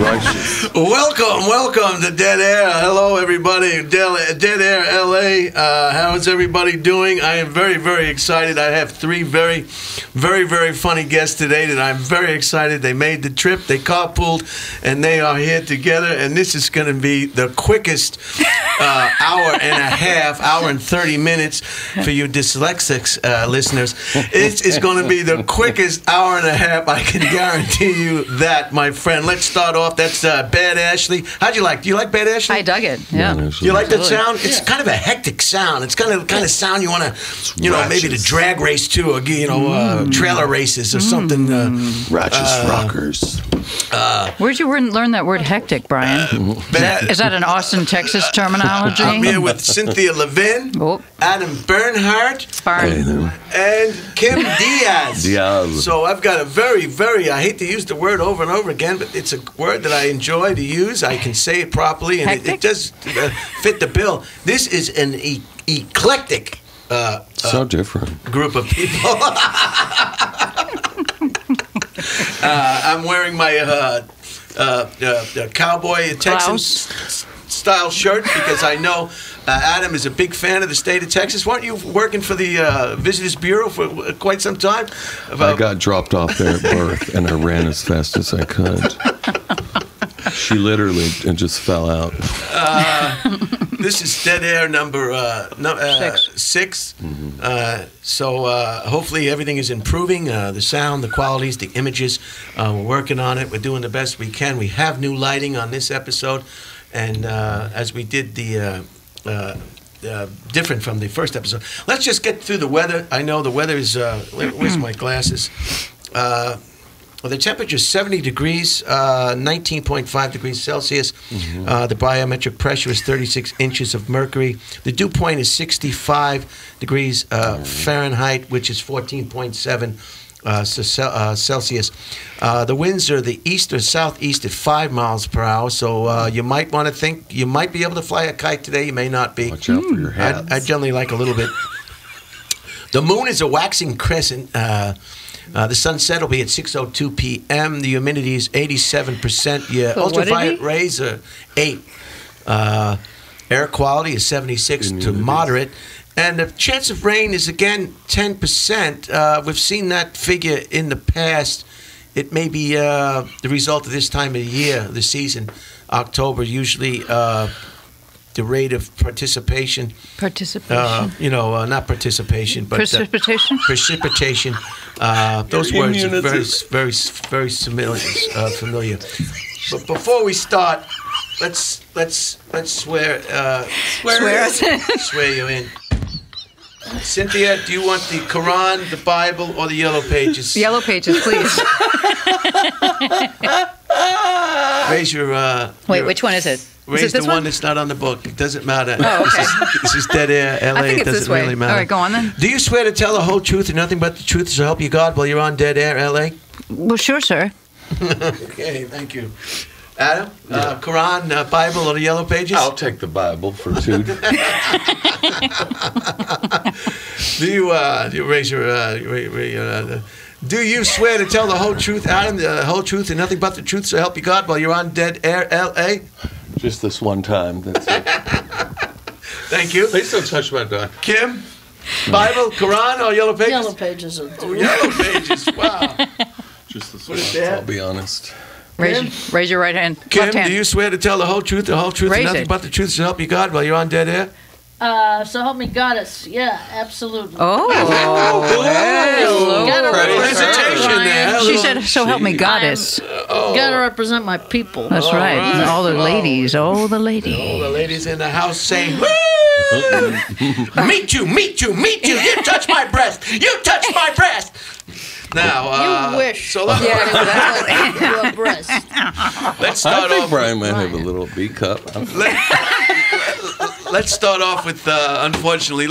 Righteous. Welcome to Dead Air. Hello, everybody. Dead Air, LA. How is everybody doing? I am very, very excited. I have three very, very, very funny guests today that I'm very excited. They made the trip. They carpooled, and they are here together. And this is going to be the quickest hour and a half, hour and 30 minutes for you dyslexics listeners. It's going to be the quickest hour and a half. I can guarantee you that, my friend. Let's start off. That's Bad Ashley. How'd you like? Do you like Bad Ashley? I dug it. Yeah. Do you like that sound? It's kind of a hectic sound. It's kind of sound you want to, maybe the drag race too, or trailer races or something. Righteous rockers. Where'd you learn that word hectic, Brian? Is that an Austin, Texas terminology? I'm here with Cynthia Levin, Adam Bernhardt, and Kim Diaz. So I've got a very, very, I hate to use the word over and over again, but it's a word that I enjoy to use. I can say it properly, and it does fit the bill. This is an eclectic so different group of people. I'm wearing my cowboy Texan style shirt because I know Adam is a big fan of the state of Texas. Weren't you working for the Visitors Bureau for quite some time? I got dropped off there at birth, and I ran as fast as I could. She literally just fell out. This is Dead Air number 6. So hopefully everything is improving. The sound, the qualities, the images. We're working on it. We're doing the best we can. We have new lighting on this episode. And as we did the different from the first episode. Let's just get through the weather. I know the weather is... where's my glasses? Well, the temperature is 70 degrees, 19.5 degrees Celsius. The barometric pressure is 36 inches of mercury. The dew point is 65 degrees Fahrenheit, which is 14.7 Celsius. The winds are the east or southeast at 5 miles per hour, so you might want to think you might be able to fly a kite today. You may not be. Watch out for your hats. I generally like a little bit. The moon is a waxing crescent. The sunset will be at 6:02 p.m. The humidity is 87%. Your ultraviolet rays are 8. Air quality is 76 to moderate. And the chance of rain is, again, 10%. We've seen that figure in the past. It may be the result of this time of the year, the season. October, usually the rate of participation. Not participation, but precipitation. Precipitation. Those words are very, very, very familiar. But before we start, let's swear you in. Cynthia, do you want the Quran, the Bible, or the Yellow Pages? Yellow Pages, please. Raise your... Wait, which one is it? Raise the one that's not on the book. It doesn't matter. Oh, okay. This is Dead Air, LA. I think it's doesn't really matter. All right, go on then. Do you swear to tell the whole truth and nothing but the truth so help you God while you're on Dead Air, LA? Well, sure, sir. Okay, thank you. Adam, Quran, Bible, or the Yellow Pages? I'll take the Bible for 2. Do you raise your... do you swear to tell the whole truth, Adam, the whole truth and nothing but the truth so help you God while you're on Dead Air, LA? Just this one time, that's it. Thank you. Please don't touch my dog. Kim, Bible, Quran, or Yellow Pages? Yellow Pages. Yellow Pages, wow. Just this one, I'll be honest. Raise your right hand. Kim, left hand. do you swear to tell the whole truth, and nothing but the truth so help you God while you're on Dead Air? So help me Goddess. Yeah, absolutely. Oh, hello. Hesitation there. She said, so help me Goddess. Gotta represent my people. That's right. And all the ladies. All the ladies. All the ladies in the house saying, woo! Meet you. You touch my breast. You touch my breast. Now, you wish. So your breast. Let's start I think off. Brian might have a little B cup. Let's start off with, unfortunately,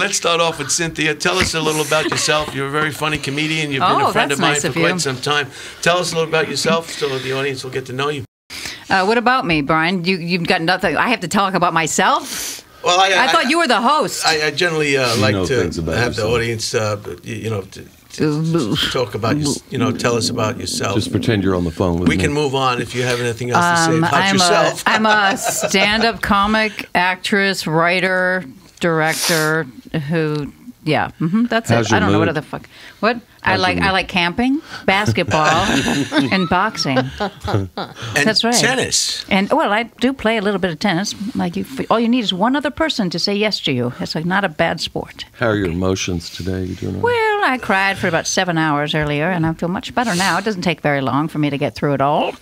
Cynthia. Tell us a little about yourself. You're a very funny comedian. You've been a friend of mine for quite some time. Tell us a little about yourself so the audience will get to know you. What about me, Brian? You've got nothing. I have to talk about myself? Well, I thought you were the host. I generally like to have yourself. the audience, talk about tell us about yourself. Just pretend you're on the phone with me. We can move on if you have anything else to say about yourself. I'm a stand-up comic, actress, writer, director who. Yeah, that's it. I don't know what the fuck. What I like camping, basketball, and boxing. That's right. Tennis. And I do play a little bit of tennis. Like all you need is one other person to say yes to you. It's like not a bad sport. How are your emotions today? You doing all right? Well, I cried for about 7 hours earlier, and I feel much better now. It doesn't take very long for me to get through it all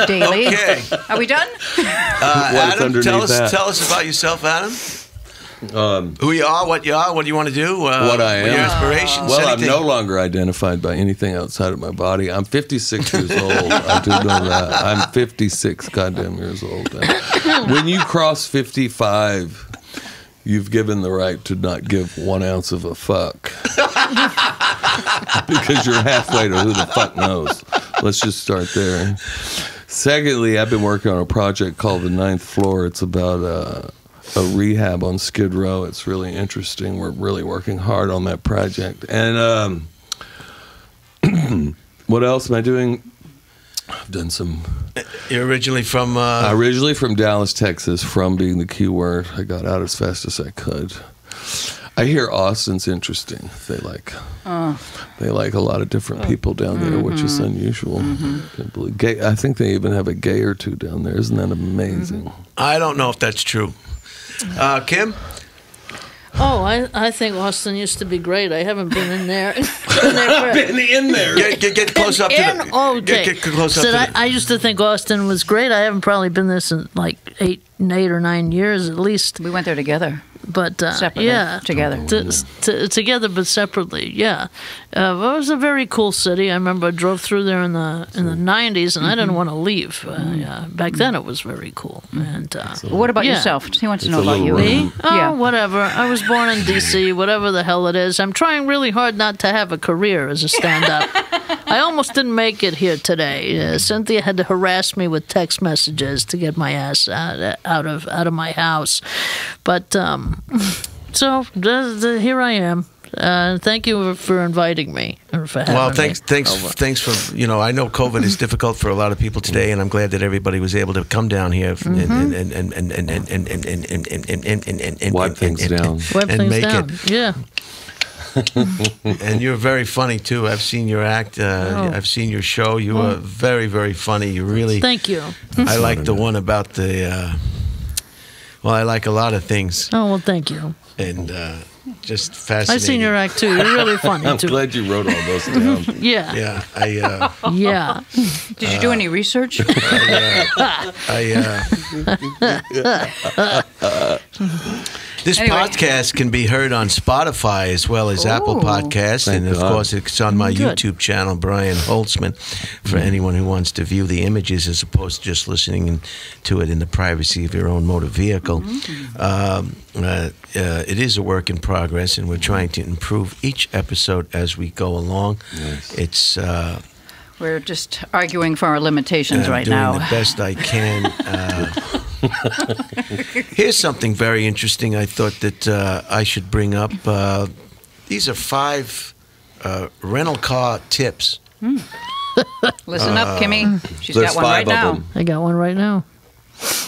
daily. Okay. Are we done? Adam, tell us about yourself, Adam. Who you are, what you are, what you want to do, what I am, your aspirations. Well, anything. I'm no longer identified by anything outside of my body. I'm 56 years old. I do know that. I'm 56 goddamn years old. When you cross 55, you've given the right to not give 1 ounce of a fuck. Because you're halfway to who the fuck knows. Let's just start there. Secondly, I've been working on a project called The Ninth Floor. It's about a rehab on Skid Row. It's really interesting. We're really working hard on that project. And what else am I doing? I've done some. You're originally from? Originally from Dallas, Texas. From being the key word. I got out as fast as I could. I hear Austin's interesting. They like a lot of different people down there, which is unusual. I think they even have a gay or two down there. Isn't that amazing? I don't know if that's true. Kim? Oh, I think Austin used to be great. I haven't been in there. Been in there. Get close up to the. Okay. Get close up to the. I used to think Austin was great. I haven't probably been there since like 8 or 9 years at least. We went there together. But separately, yeah, together, together but separately. Yeah, it was a very cool city. I remember I drove through there in the 90s, and I didn't want to leave. Back then, it was very cool. And what about yourself? He wants to know about you. Me? Oh, whatever. I was born in D.C. Whatever the hell it is. I'm trying really hard not to have a career as a stand-up. I almost didn't make it here today. Cynthia had to harass me with text messages to get my ass out of my house. But so here I am. Thank you for inviting me. Or for having thanks for I know COVID is difficult for a lot of people today, and I'm glad that everybody was able to come down here and wipe things down and make it. Yeah. And you're very funny too. I've seen your act. I've seen your show. You are very, very funny. You really. Thank you. I like the one about the. I like a lot of things. Oh well, thank you. And just fascinating. I've seen your act too. You're really funny I'm too. glad you wrote all those down. Yeah. Yeah. Yeah. Did you do any research? This podcast can be heard on Spotify as well as Apple Podcasts. And, of course, it's on my YouTube channel, Brian Holtzman, for anyone who wants to view the images as opposed to just listening to it in the privacy of your own motor vehicle. It is a work in progress, and we're trying to improve each episode as we go along. Yes. It's... we're just arguing for our limitations right now. I'm doing the best I can. Here's something very interesting I thought that I should bring up. These are 5 rental car tips. Listen up, Kimmy. She's got one 5 right now. them. I got one right now.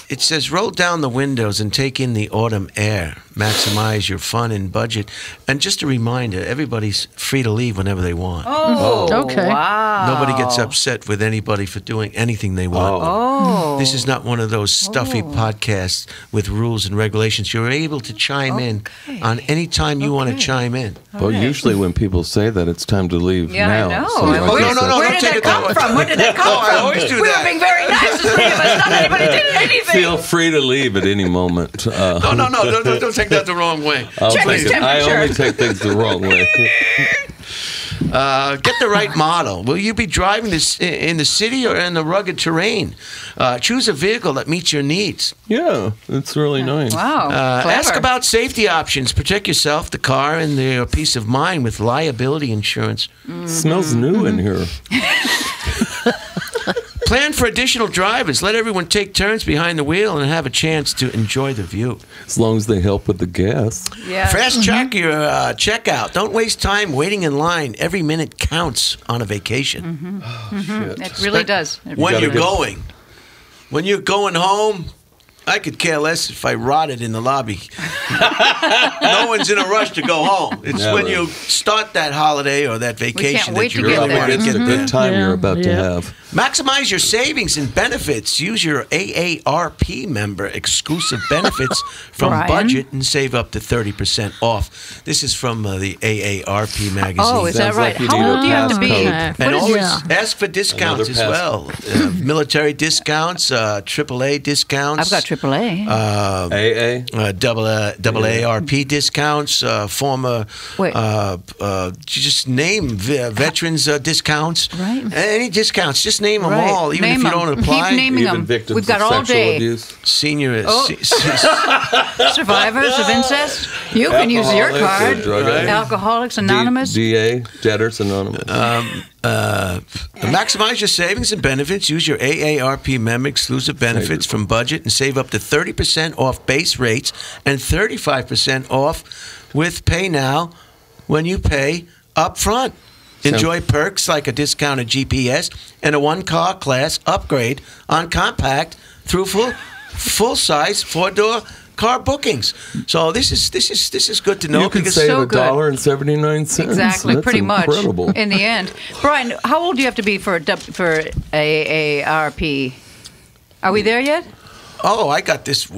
It says, roll down the windows and take in the autumn air. Maximize your fun and budget. And just a reminder, everybody's free to leave whenever they want. Okay. Wow. Nobody gets upset with anybody for doing anything they want. This is not one of those stuffy podcasts with rules and regulations. You're able to chime in on any time you want to chime in. Well, usually when people say that, it's time to leave now. I know. So I guess no. Where did that come from? Where did that come from? I always do We that. were being very nice to 3 of us. Not anybody did anything. Feel free to leave at any moment. No, don't take that the wrong way. Check his temperature. I only take things the wrong way. Get the right model. Will you be driving this in the city or in the rugged terrain? Choose a vehicle that meets your needs. Yeah, it's really nice. Wow. Ask Clever. about safety options. Protect yourself, the car, and your peace of mind with liability insurance. Smells new in here. Plan for additional drivers. Let everyone take turns behind the wheel and have a chance to enjoy the view. As long as they help with the gas. Yeah. Fast track your checkout. Don't waste time waiting in line. Every minute counts on a vacation. Oh, shit. It really does. When you're going. When you're going home, I could care less if I rotted in the lobby. No one's in a rush to go home. It's when you start that holiday or that vacation that you really want to It's get a there. good time you're about to have. Maximize your savings and benefits. Use your AARP member exclusive benefits from Brian? budget and save up to 30% off. This is from the AARP magazine. Oh, is that Sounds right? like you How need old a do you have to be? passcode. And What is always ask for discounts as Another well. Military discounts, AAA discounts. I've got AAA. AA? Double ARP discounts, former, Wait. just name veterans discounts. Right. Any discounts, just name them Right. all, even Name if you 'em. don't apply. Keep naming Even them. victims We've got of all sexual day. abuse. Senior, Survivors of incest. You can use your Alcoholics card. or drug addicts. Alcoholics Anonymous. DA, Debtors Anonymous. maximize your savings and benefits. Use your AARP member exclusive benefits from budget and save up to 30% off base rates and 35% off with Pay Now when you pay up front. Enjoy perks like a discounted GPS and a one-car class upgrade on compact through full-size four-door car bookings. So this is good to know. You can because save so good. $1.79. Exactly, That's pretty incredible. much in the end. Brian, how old do you have to be for AARP? Are we there yet? Oh, I got this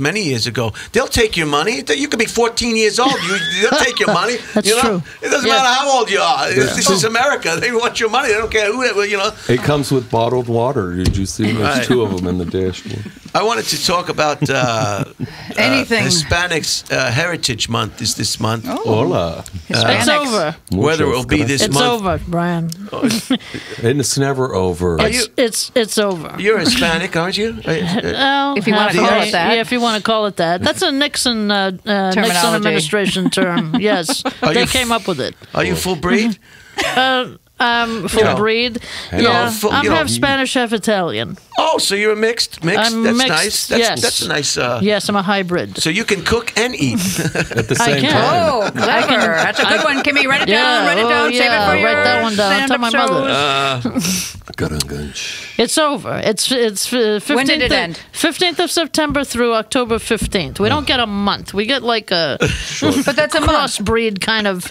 many years ago. They'll take your money. You could be 14 years old. They'll take your money. That's you know? true. It doesn't Yeah. matter how old you are. This is America. They want your money. They don't care who. You know. It comes with bottled water. Did you see? There's Right. 2 of them in the dashboard. I wanted to talk about Anything. Hispanics Heritage Month is this month. Hola. It's Hispanics. over. Whether it will be this It's month. over, Brian. And it's never over. It's over. You're Hispanic, aren't you? Well, If you wanna half- call it that. Yeah, if you want to call it that. That's a Nixon Nixon administration term. Yes, they came up with it. Are you full breed? Full breed. Yeah, full- I'm you know- half Spanish, half Italian. Oh, so you're a mixed? I'm That's mixed, nice. yes. That's a nice. Yes, I'm a hybrid. So you can cook and eat. At the I same can. time. Oh, clever. That's a good one, Kimmy. Write it down. Write it down. Save it for your write that one down. Tell stand-up my mother. shows. It's over. It's 15th. When did it end? 15th of September through October 15th. We don't get a month. We get like a But that's a month. crossbreed kind of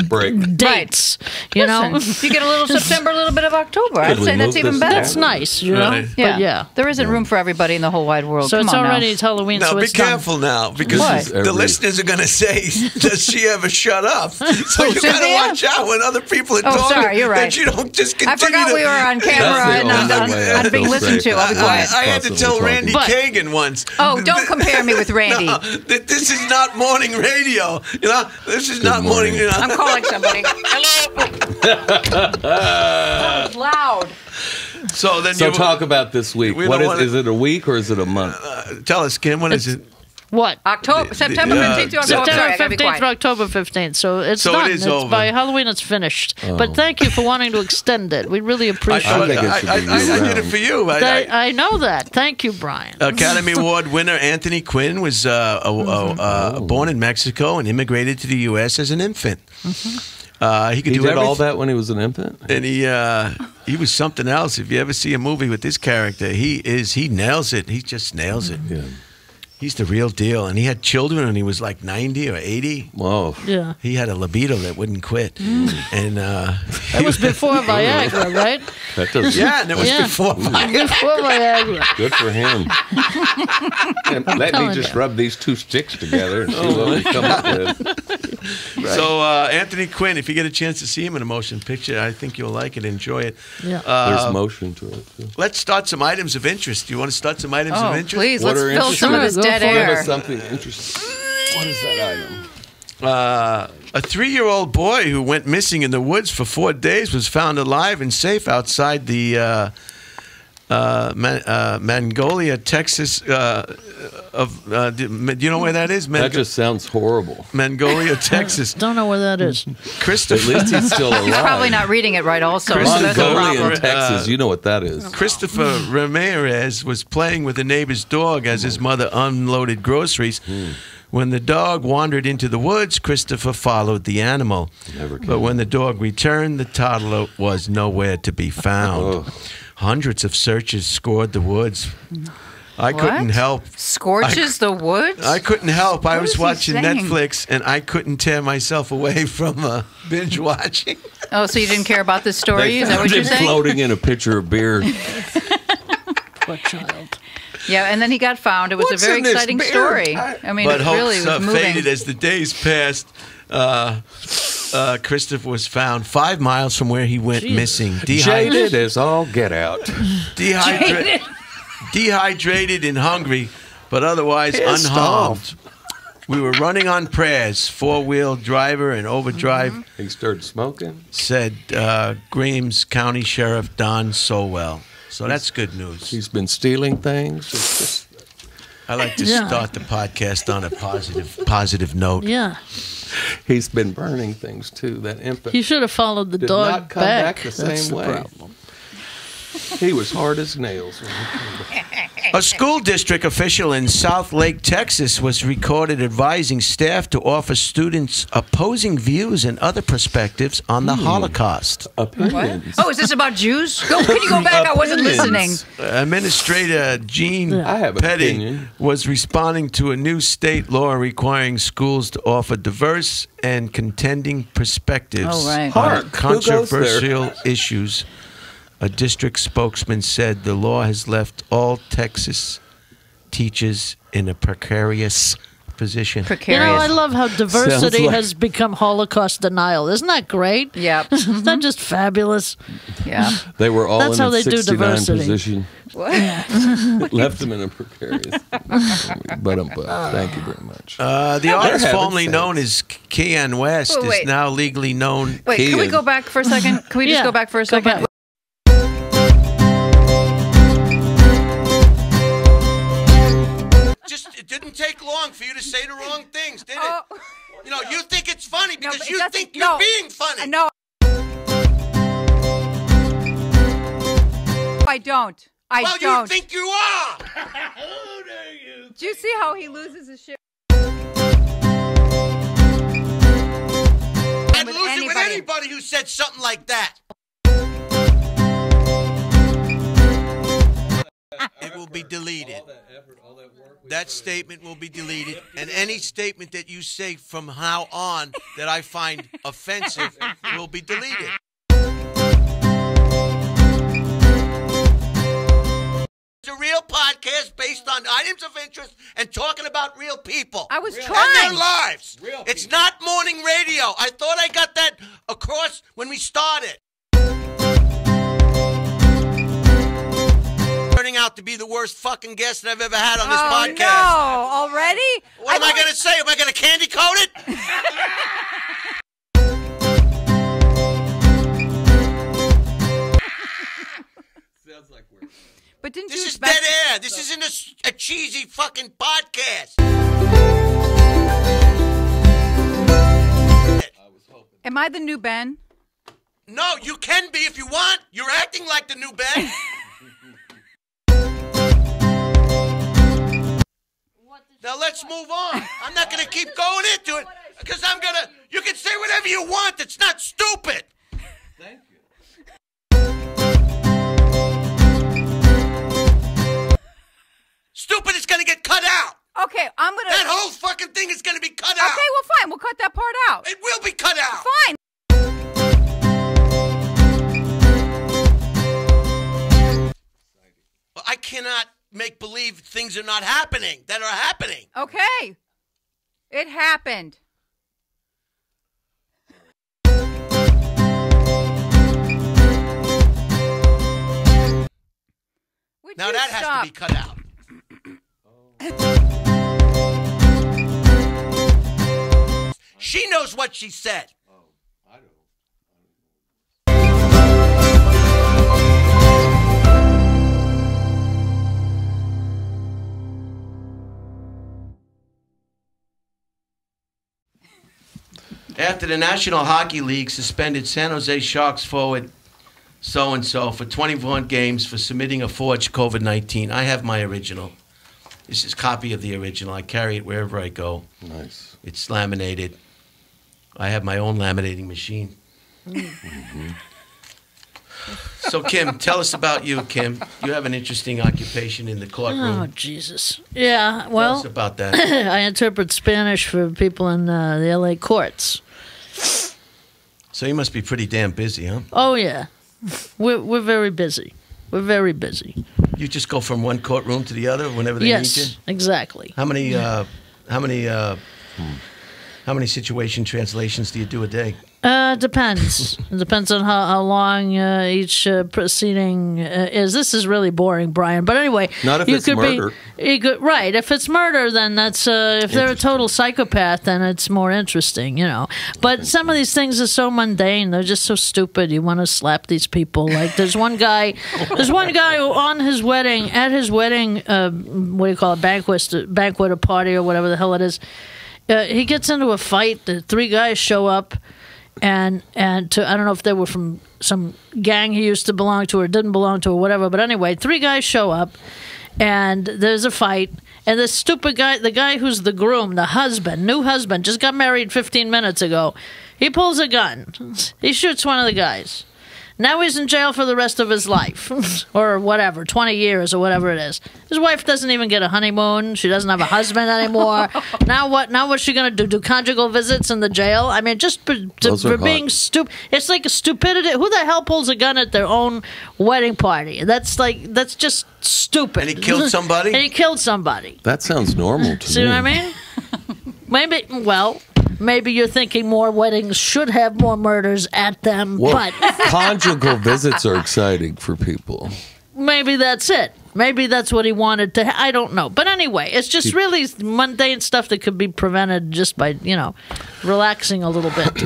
Break. dates. You know, Listen, you get a little September, a little bit of October. I'd Could we say that's move even this better. that's nice. You know, Right. Yeah. but yeah. There isn't room for everybody in the whole wide world. So Come it's on already now. it's Halloween. Now so be it's done. careful now because What? the listeners are going to say, "Does she ever shut up?" So you got to Cynthia? watch out when other people are Oh, talking. sorry, you're right. That you don't just I continue. forgot to, we were on camera That's and the I'm, only way I I'm being feel listened safe. to. I'll be quiet. I had to Possibly tell talking. Randy But- Kagan once. Oh, don't compare me with Randy. No, that this is not morning radio. You know, this is not morning. morning. You know. I'm calling somebody. Hello. That was loud. So then So you talk about this week. We What don't is it a week or is it a month? tell us, Kim. What is it? What? September 15th to October. September Sorry, I gotta be 15th quiet. to October 15th. So it's So it done. is It's over. by Halloween, it's finished. But thank you for wanting to extend it. We really appreciate I it. think it should be I did it year-round. for you. I know that. Thank you, Brian. Academy Award winner Anthony Quinn was born in Mexico and immigrated to the U.S. as an infant. He could He do did everything. all that when he was an infant? And he was something else. If you ever see a movie with this character, he nails it. He just nails it. Yeah. He's the real deal. And he had children when he was like 90 or 80. Whoa. Yeah. He had a libido that wouldn't quit. And That was before Viagra, right? That doesn't. yeah, and it was Yeah. before Before Viagra. Good for him. And let me telling just you. rub these 2 sticks together and see what we come up with. So Anthony Quinn, if you get a chance to see him in a motion picture, I think you'll like it, enjoy it. Yeah. There's motion to it, too. Let's start some items of interest. Do you want to start some items Oh, of interest? please, What let's are fill some of this interesting? dead Go for it. Give air. us something interesting. What is that item? A 3-year-old boy who went missing in the woods for 4 days was found alive and safe outside the Magnolia, Texas. Do you know where that is? That just sounds horrible. Magnolia, Texas. Don't know where that is. Christopher. At least he's still alive. He's probably not reading it right also. Magnolia, Texas. You know what that is. Christopher Ramirez was playing with a neighbor's dog as his mother unloaded groceries. When the dog wandered into the woods, Christopher followed the animal. But when the dog returned, the toddler was nowhere to be found. Hundreds of searches scored the woods. I couldn't help. Scorches the woods? I couldn't help. I What was is he watching saying? Netflix, and I couldn't tear myself away from binge watching. Oh, so you didn't care about this story? Is that what you're saying? Floating in a pitcher of beer. Poor child. Yeah, and then he got found. It was What's a very in this exciting beer? story. I mean, But it really hopes was moving. faded as the days passed. Christopher was found 5 miles from where he went missing. Jaded as all get out. Dehydrated and hungry, but otherwise unharmed. We were running on prayers. Four-wheel driver and overdrive, He started smoking. said Grimes County Sheriff Don Sowell. So that's good news. He's been stealing things. It's just, I like to start the podcast on a positive note. Yeah. he's been burning things too. That imp. He should have followed the Did dog not come back the That's same the way. problem. He was hard as nails when he came back. A school district official in South Lake, Texas, was recorded advising staff to offer students opposing views and other perspectives on the Holocaust. Opinions. Oh, is this about Jews? Can you go back? I wasn't listening. Administrator Gene I have an Petty opinion. was responding to a new state law requiring schools to offer diverse and contending perspectives Oh, right. Hark, on who goes there? controversial issues. A district spokesman said the law has left all Texas teachers in a precarious position. You know, Precarious. I love how diversity Sounds like- has become Holocaust denial. Isn't that great? Yep. Isn't that just fabulous? Yeah. They were all That's in how a they do 69 diversity. position. What? It left them in a precarious. But thank you very much. The artist having formerly sex. known as Keanu West Wait. is now legally known. Wait, can we Ian. go back for a second? Can we just Yeah, go back for a go second? back. It didn't take long for you to say the wrong things, did it? Oh. You know, you think it's funny No, because but it you doesn't- think you're no. being funny. No. I don't. I Well, don't. you think you are. Do you see how he loses his shit? I'd with lose it with anybody. anybody who said something like that. It will be deleted. That statement will be deleted, and any statement that you say from now on that I find offensive will be deleted. It's a real podcast based on items of interest and talking about real people. I was and trying. their lives. It's not morning radio. I thought I got that across when we started. Turning out to be the worst fucking guest that I've ever had on this podcast. No, already? What am I going to say? Am I going to candy coat it? Sounds like we're. But didn't This you is expect? dead air. This isn't a cheesy fucking podcast. Am I the new Ben? No, you can be if you want. You're acting like the new Ben. Now let's move on. I'm not going to keep going into it because you can say whatever you want. It's not stupid. Thank you. Stupid is going to get cut out. Okay, I'm gonna. That whole fucking thing is going to be cut out. Okay, well, fine. We'll cut that part out. It will be cut out. Fine. Well, I cannot make believe things are not happening that are happening. Okay. It happened. Would Now you that stop? has to be cut out. She knows what she said. After the National Hockey League suspended San Jose Sharks forward so-and-so for 21 games for submitting a forged COVID-19. I have my original. This is a copy of the original. I carry it wherever I go. Nice. It's laminated. I have my own laminating machine. Mm-hmm. So, Kim, tell us about you, Kim. You have an interesting occupation in the courtroom. Oh, Jesus. Yeah, well, tell us about that. I interpret Spanish for people in the L.A. courts. So you must be pretty damn busy, huh? Oh, yeah. We're very busy. We're very busy. You just go from one courtroom to the other whenever they need you? Yes, exactly. How many situation translations do you do a day? Depends. It depends on how long each proceeding is. This is really boring, Brian. But anyway, not if it's murder. Right. If it's murder, then that's if they're a total psychopath, then it's more interesting, you know. But some of these things are so mundane. They're just so stupid. You want to slap these people. Like there's one guy who on his wedding, at his wedding, what do you call it, banquet or party or whatever the hell it is. He gets into a fight. The three guys show up. And I don't know if they were from some gang he used to belong to or didn't belong to or whatever. But anyway, three guys show up, and there's a fight. And this stupid guy, the guy who's the groom, the husband, new husband, just got married 15 minutes ago. He pulls a gun. He shoots one of the guys. Now he's in jail for the rest of his life, or whatever, 20 years or whatever it is. His wife doesn't even get a honeymoon. She doesn't have a husband anymore. Now what? Now what's she gonna do? Do conjugal visits in the jail? I mean, just for being stupid. It's like a stupidity. Who the hell pulls a gun at their own wedding party? That's just stupid. And he killed somebody. That sounds normal to me. See what I mean? Maybe you're thinking more weddings should have more murders at them, but conjugal visits are exciting for people. Maybe that's it. Maybe that's what he wanted to. I don't know. But anyway, it's just really mundane stuff that could be prevented just by, relaxing a little bit,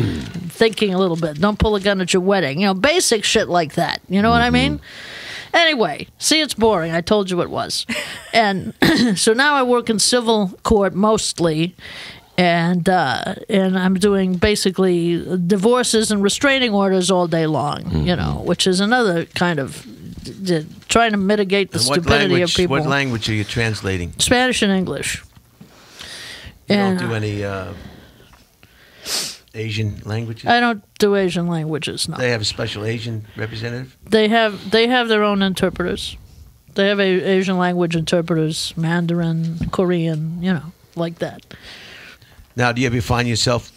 thinking a little bit. Don't pull a gun at your wedding. Basic shit like that. You know what I mean? Anyway, see, it's boring. I told you it was. And so now I work in civil court mostly. And I'm doing basically divorces and restraining orders all day long, which is another kind of trying to mitigate the stupidity of people. What language are you translating? Spanish and English. You don't do any Asian languages? I don't do Asian languages, no. They have a special Asian representative? They have their own interpreters. They have Asian language interpreters, Mandarin, Korean, like that. Now, do you ever find yourself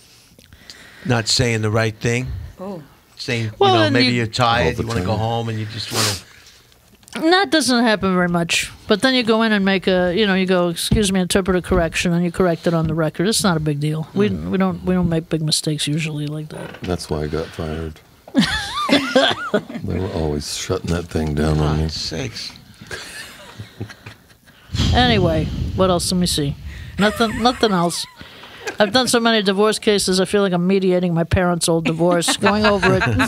not saying the right thing? Oh. Saying, maybe you're tired, you want to go home, and you just want to... That doesn't happen very much. But then you go in and make you go, excuse me, interpret a correction, and you correct it on the record. It's not a big deal. We don't make big mistakes usually like that. That's why I got fired. They were always shutting that thing down on me. Sakes. Anyway, what else? Let me see. Nothing else. I've done so many divorce cases, I feel like I'm mediating my parents' old divorce, going over it in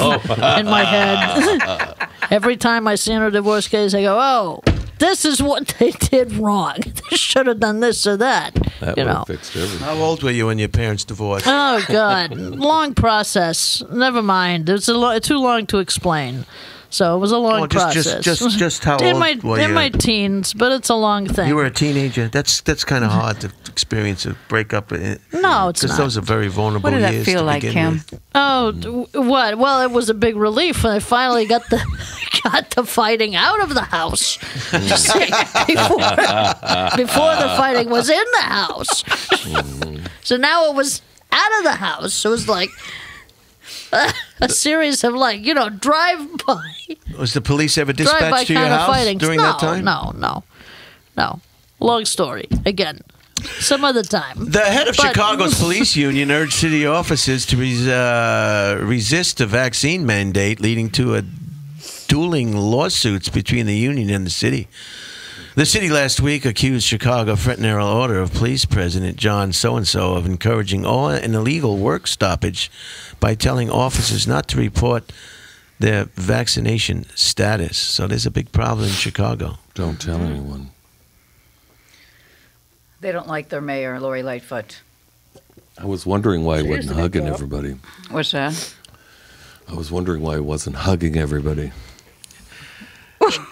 my head. Every time I see a divorce case, I go, oh, this is what they did wrong. They should have done this or that. That would have fixed everything. How old were you when your parents divorced? Oh, God. Long process. Never mind. It's too long to explain. So it was a long process. Just how old were you? In my teens, but it's a long thing. You were a teenager. That's kind of hard to experience a breakup. No, it's not. Because those are very vulnerable years. What did that feel like, Kim? Oh, what? Well, it was a big relief when I finally got the fighting out of the house. See, before the fighting was in the house. So now it was out of the house. So it was like a series of drive-by. Was the police ever dispatched to your house during that time? No. Long story. Again, some other time. The head of Chicago's police union urged city officers to resist the vaccine mandate, leading to dueling lawsuits between the union and the city. The city last week accused Chicago Fraternal Order of Police President John So-and-so of encouraging an illegal work stoppage by telling officers not to report their vaccination status. So there's a big problem in Chicago. Don't tell anyone. They don't like their mayor, Lori Lightfoot. I was wondering why he wasn't hugging everybody. What's that? I was wondering why he wasn't hugging everybody.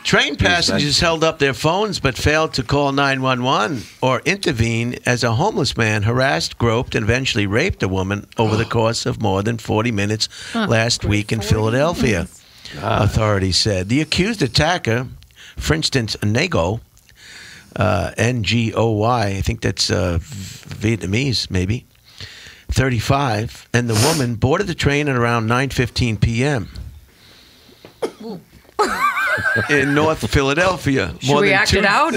Train passengers held up their phones but failed to call 911 or intervene as a homeless man harassed, groped, and eventually raped a woman over the course of more than 40 minutes last week in Philadelphia, authorities said. The accused attacker, Frinston Ngo, Ngoy, I think that's Vietnamese, maybe, 35, and the woman boarded the train at around 9:15 p.m. in North Philadelphia. She reacted out?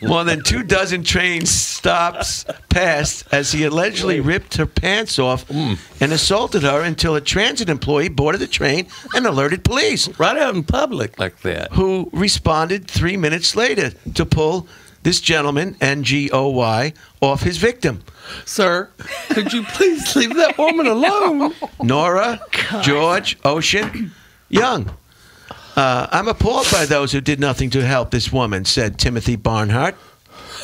More than 24 train stops passed as he allegedly ripped her pants off and assaulted her until a transit employee boarded the train and alerted police. Right out in public like that. Who responded 3 minutes later to pull this gentleman, Ngoy, off his victim. Sir, could you please leave that woman alone? Nora, George, Ocean, Young. I'm appalled by those who did nothing to help this woman, said Timothy Barnhart.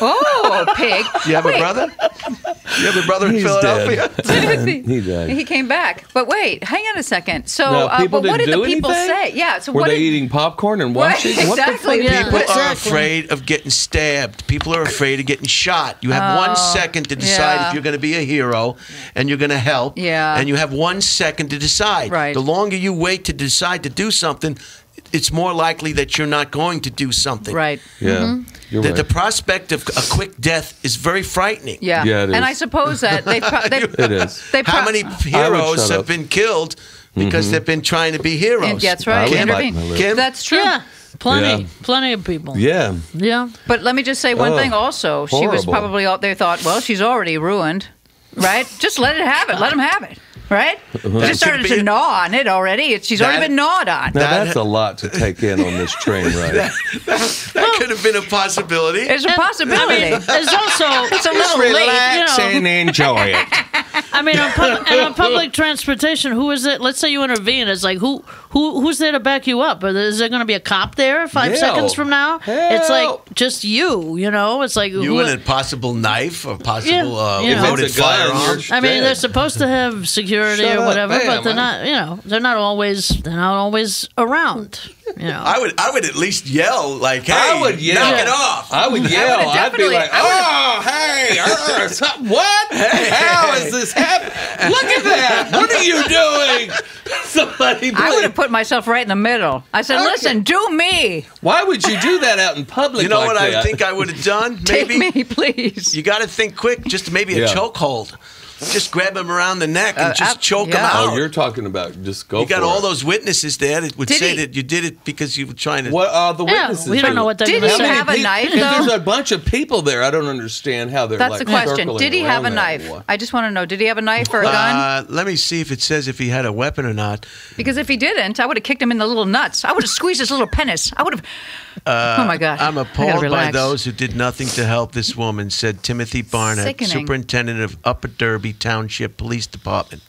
Oh, pig. You have a brother? You have a brother in Philadelphia? He died. He came back. But wait, hang on a second. So, Now, but what did the people say? Yeah. So were what they did, eating popcorn and watching? Right, exactly. What the fuck? People are afraid of getting stabbed. People are afraid of getting shot. You have 1 second to decide if you're going to be a hero and you're going to help. Yeah. And you have 1 second to decide. Right. The longer you wait to decide to do something, it's more likely that you're not going to do something. Right. Yeah. You're right. The prospect of a quick death is very frightening. Yeah. Yeah, it is. And I suppose that It is. How many heroes have been killed because they've been trying to be heroes? That's right. Kim? That's true. Yeah, plenty of people. Yeah. Yeah. But let me just say one thing also. She was Horrible. probably out there thought, well, she's already ruined, right? Just let it have it. Let him have it, right? She started to gnaw on it already. She's already been gnawed on. Now, that's a lot to take in on this train ride. That could have been a possibility. It's a possibility. I mean, there's also It's a little late, and enjoy it. I mean, on public transportation, who is it? Let's say you intervene. It's like who's there to back you up? Or is there going to be a cop there 5 seconds from now? It's like just you. You know, it's like you and a possible knife or possible loaded If it's a gun, firearm. you're I mean, dead. they're supposed to have security Shut or up, whatever, bam, but they're not. You know, they're not always around. You know, I would at least yell like, "Hey, I would yell. knock it off!" I would yell. I'd be definitely- like, "Oh, hey, what? How is this happening? Look at that! What are you doing? Somebody, I would please." have put myself right in the middle. I said, listen, do me. Why would you do that out in public? You know like what that? I think I would have done? Take Maybe me, please. you got to think quick. Just maybe a chokehold. Just grab him around the neck and just choke him yeah. out. Oh, you're talking about just go. You got for all it. those witnesses there that would Did say he- that you did it because you were trying to. What are the witnesses? we don't know what they're Did going to he say. have a knife, If there's though? a bunch of people there, I don't understand how they're That's like the question. circling Did he have a around that. knife? I just want to know, did he have a knife or a gun? Let me see if it says if he had a weapon or not. Because if he didn't, I would have kicked him in the little nuts. I would have squeezed his little penis. I would have... oh, my God. I'm I gotta appalled by relax. those who did nothing to help this woman, said Timothy Barnhart, Sickening. superintendent of Upper Derby Township Police Department.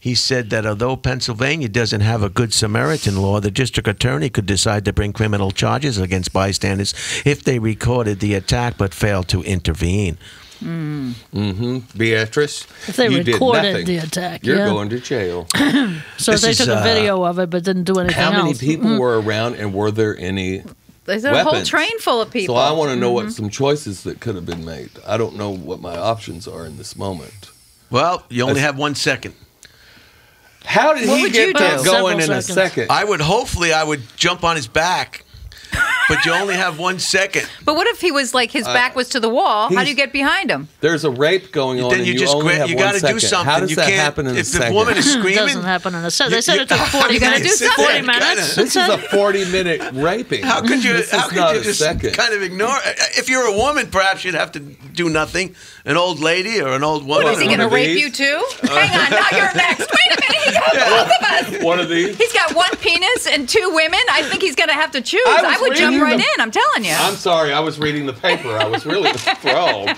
He said that although Pennsylvania doesn't have a Good Samaritan law, the district attorney could decide to bring criminal charges against bystanders if they recorded the attack but failed to intervene. Beatrice, If they you did recorded nothing. the attack, You're yeah. going to jail. So This they is, took a video of it but didn't do anything How many else. people were around, and were there any There's a whole weapons? train full of people. So I want to know what some choices that could have been made. I don't know what my options are in this moment. Well, you only have 1 second. How did What he would get you that do? going in Several a seconds. second? I would jump on his back, but you only have 1 second. But what if he was like, his back was to the wall? How do you get behind him? There's a rape going on, Then and you you just only grab. have You 1 got to second. do something. How does you that can't. happen in a If second? the woman is It screaming, doesn't happen in a second. They said it took 40 You gotta minutes. do something. 40 minutes. This is a 40-minute raping. How could you? This How is could not you a just second. kind of ignore? If you're a woman, perhaps you'd have to do nothing. An old lady or an old woman. Is he one going to of rape these? you too? Hang on, now you're next. Wait a minute, he got both of us. One of these. He's got 1 penis and 2 women. I think he's going to have to choose. I was I would jump reading right the- in, I'm telling you. I'm sorry, I was reading the paper. I was really thrilled.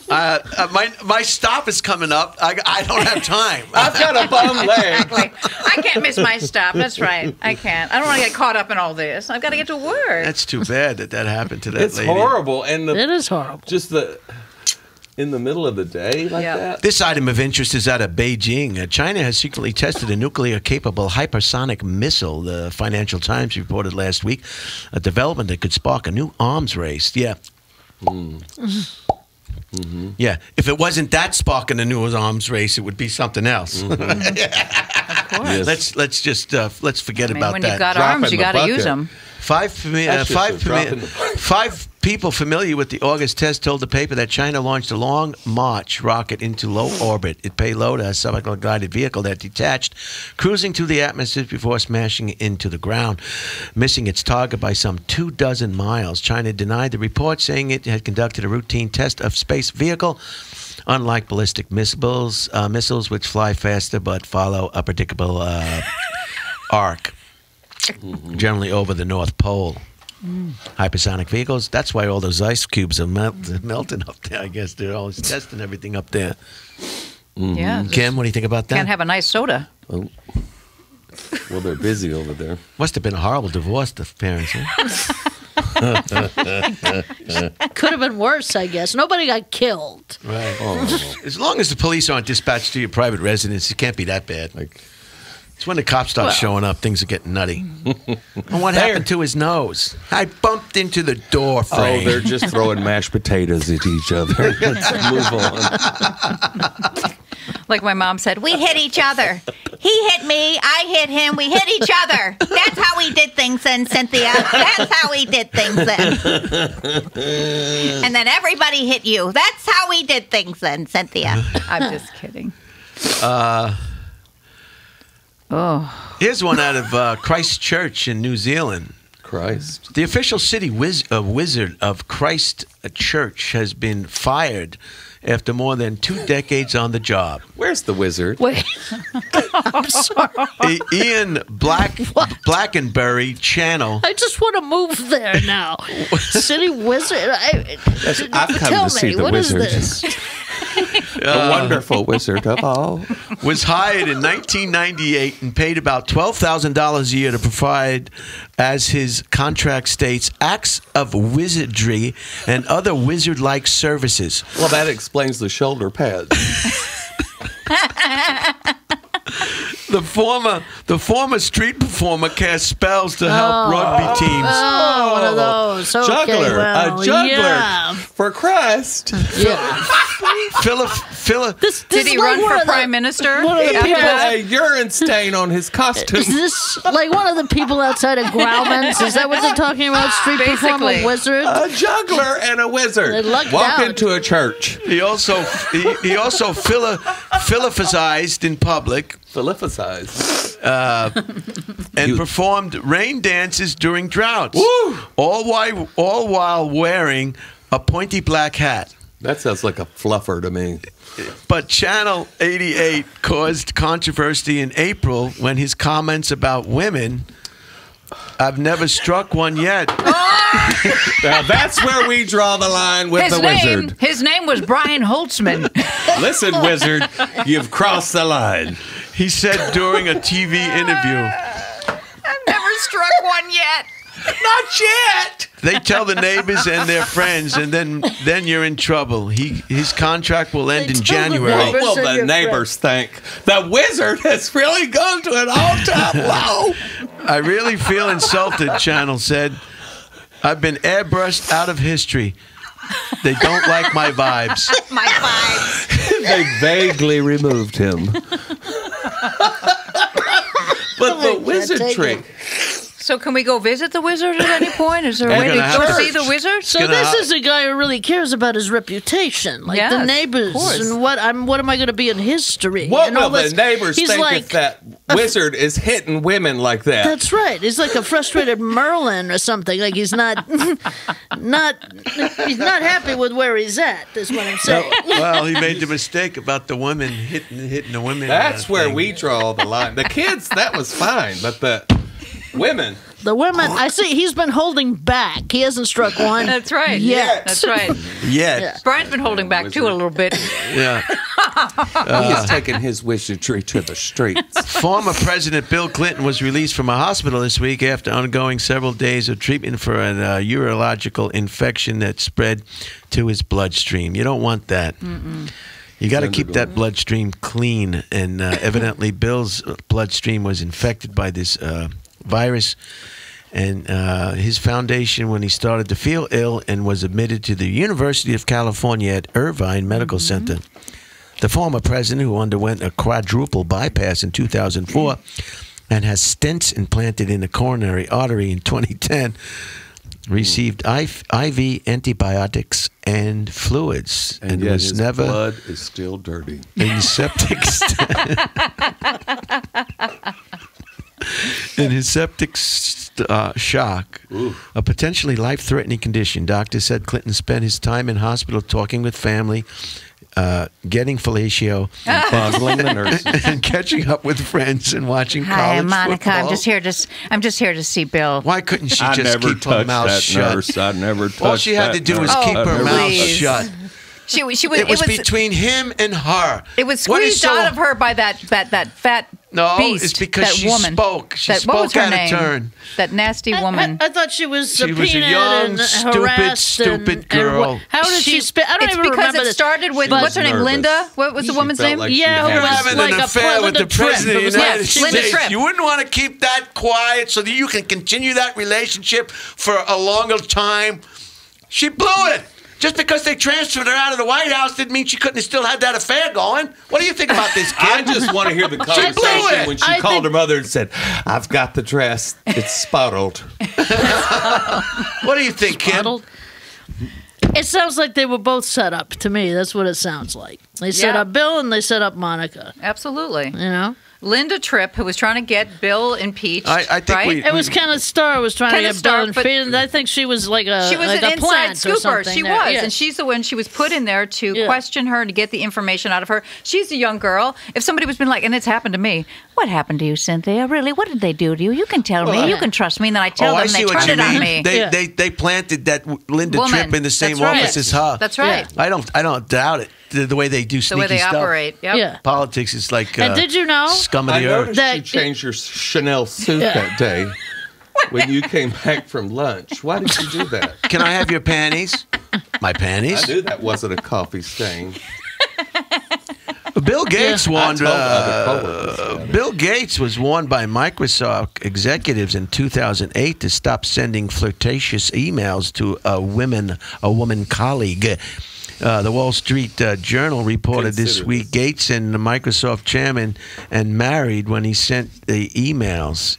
My stop is coming up. I don't have time. I've got a bum leg. Exactly. I can't miss my stop. That's right. I can't. I don't want to get caught up in all this. I've got to get to work. That's too bad that happened to that It's lady. horrible, and It is horrible. just the In the middle of the day like that? This item of interest is out of Beijing. China has secretly tested a nuclear-capable hypersonic missile, the Financial Times reported last week, a development that could spark a new arms race. Yeah. Yeah, if it wasn't that sparking a new arms race, it would be something else. Of course. Let's forget about when that. you've got arms, you got to use them. Five people familiar with the August test told the paper that China launched a Long March rocket into low orbit. It payloaded a subaqueous-guided vehicle that detached, cruising through the atmosphere before smashing into the ground, missing its target by some 24 miles. China denied the report, saying it had conducted a routine test of space vehicle. Unlike ballistic missiles, which fly faster but follow a predictable arc, generally over the North Pole. Hypersonic vehicles, that's why all those ice cubes are melting up there. I guess they're always testing everything up there. Yeah. Kim, what do you think about that? Can't have a nice soda. Oh. Well, they're busy over there. Must have been a horrible divorce, the parents. Huh? Could have been worse, I guess. Nobody got killed. Right. Oh. As long as the police aren't dispatched to your private residence, it can't be that bad. It's when the cops start showing up, things are getting nutty. And what happened to his nose? I bumped into the door frame. Oh, they're just throwing mashed potatoes at each other. Let's move on. Like my mom said, We hit each other. He hit me, I hit him, we hit each other. That's how we did things then, Cynthia. That's how we did things then. And then everybody hit you. That's how we did things then, Cynthia. I'm just kidding. Here's one out of Christchurch in New Zealand. Christ. The official city wizard of Christchurch has been fired after more than 2 decades on the job. Where's the wizard? Wait. I'm sorry. Ian Blackenbury Channel. I just want to move there now. City wizard. I've come tell to see me, the what is wizard. this? The wonderful wizard of all. Was hired in 1998 and paid about $12,000 a year to provide, as his contract states, acts of wizardry and other wizard-like services. Well, that explains the shoulder pads. The former street performer cast spells to help rugby teams. Oh, one of those. Okay, Juggler. well, A juggler. Yeah. For Christ. Yeah. Did he run for prime minister? He had a urine stain on his costume. Is this like one of the people outside of Grauman's? Is that what they're talking about? Street performer Basically. wizard? A juggler and a wizard They lucked walk out. into a church. He also philosophized in public. Philippicized. And performed rain dances during droughts. Woo! All while wearing a pointy black hat. That sounds like a fluffer to me. But Channel 88 caused controversy in April when his comments about women, "I've never struck one yet." Now that's where we draw the line with the wizard. His name was BRIAN HOLTZMAN. Listen, wizard, you've crossed the line. He said during a TV interview. I've never struck one yet. Not yet. They tell the neighbors and their friends, and then you're in trouble. His contract will end in tell the January. What neighbors will and the your neighbors think? The wizard has really gone to an all-time low. I really feel insulted, Channel said. I've been airbrushed out of history. They don't like my vibes. My vibes. They vaguely removed him. But the wizard trick. So can we go visit the wizard at any point? Is there a way to gonna go have see the wizard? So this is a guy who really cares about his reputation, like Yes, the of neighbors, course. and what am I going to be in history? What and all will the this. neighbors He's think like, if that wizard is hitting women like that? That's right. He's like a frustrated Merlin or something. Like he's not happy with where he's at. Is what I'm saying. Well, he made the mistake about the women hitting the women. That's where thing. we draw the line. The kids, that was fine, but the women. The women, I see he's been holding back. He hasn't struck one. That's right. Yet. That's right. Yeah. Brian's been holding back, too, a little bit. Yeah. He has taken his wizardry to the streets. Former President Bill Clinton was released from a hospital this week after undergoing several days of treatment for a urological infection that spread to his bloodstream. You don't want that. You got to keep that bloodstream clean. And evidently, Bill's bloodstream was infected by this virus. And his foundation, when he started to feel ill and was admitted to the University of California at Irvine Medical Center. The former president, who underwent a quadruple bypass in 2004 and has stents implanted in the coronary artery in 2010, received IV antibiotics and fluids, and yet was his never blood is still dirty. in septic in his septic shock, a potentially life-threatening condition. Doctors said Clinton spent his time in hospital talking with family, getting fellatio, Fondling the nurses. and catching up with friends and watching Hi, college I'm Monica. football. I'm just here to see Bill. Why couldn't she I just never keep her touched mouth that shut? nurse. I never touched All she had that to do was nurse. keep I her never mouth touched shut. She was It was between him and her. It was What is squeezed so- out of her by that fat No, beast. it's because that she woman. spoke. She What was spoke her out of name? turn. That nasty woman. I thought she was She was a subpoenaed young, and stupid, harassed stupid girl. how did she spit? I don't it's even because remember it this. started with, She what's her was name, nervous. Linda? What was the She woman's felt name? like she Yeah, had- who was Having like an a affair with the Linda Tripp. president of It was the like United Linda States. Tripp. You wouldn't want to keep that quiet so that you can continue that relationship for a longer time. She blew it. Just because they transferred her out of the White House didn't mean she couldn't have still had that affair going. What do you think about this, I kid? just want to hear the blew conversation it. when she I called think- her mother and said, "I've got the dress. It's spottled." What do you think, Kim? Bottled. It sounds like they were both set up to me. That's what it sounds like. They set Yeah. up Bill and they set up Monica. Absolutely. You know? Linda Tripp, who was trying to get Bill impeached. I think right? we- It was kind of Star was trying Kinda to get Star, Bill and but- feed, and I think she was like a She was like an a inside plant or scooper. something She there. was, Yeah. and she's the one. She was put in there to Yeah. question her and to get the information out of her. She's a young girl. If somebody was been like, and it's happened to me. What happened to you, Cynthia? Really? What did they do to you? You can tell me. You can trust me. And then I tell I them. see They what turn you it on mean. me. They, Yeah. they planted that Linda Woman. Tripp in the same That's right. office as her. That's right. I don't doubt it. The way they do The sneaky way they stuff. operate. Yep. Yeah. Politics is like And did you know scum of I the earth. noticed That- you changed your Chanel suit Yeah. that day when you came back from lunch. Why did you do that? Can I have your panties? My I panties? knew that wasn't a coffee stain. Bill Gates warned. I told other coworkers that. Bill Gates was warned by Microsoft executives in 2008 to stop sending flirtatious emails to a woman colleague. The Wall Street Journal reported this Consider week Gates and the Microsoft chairman and married when he sent the emails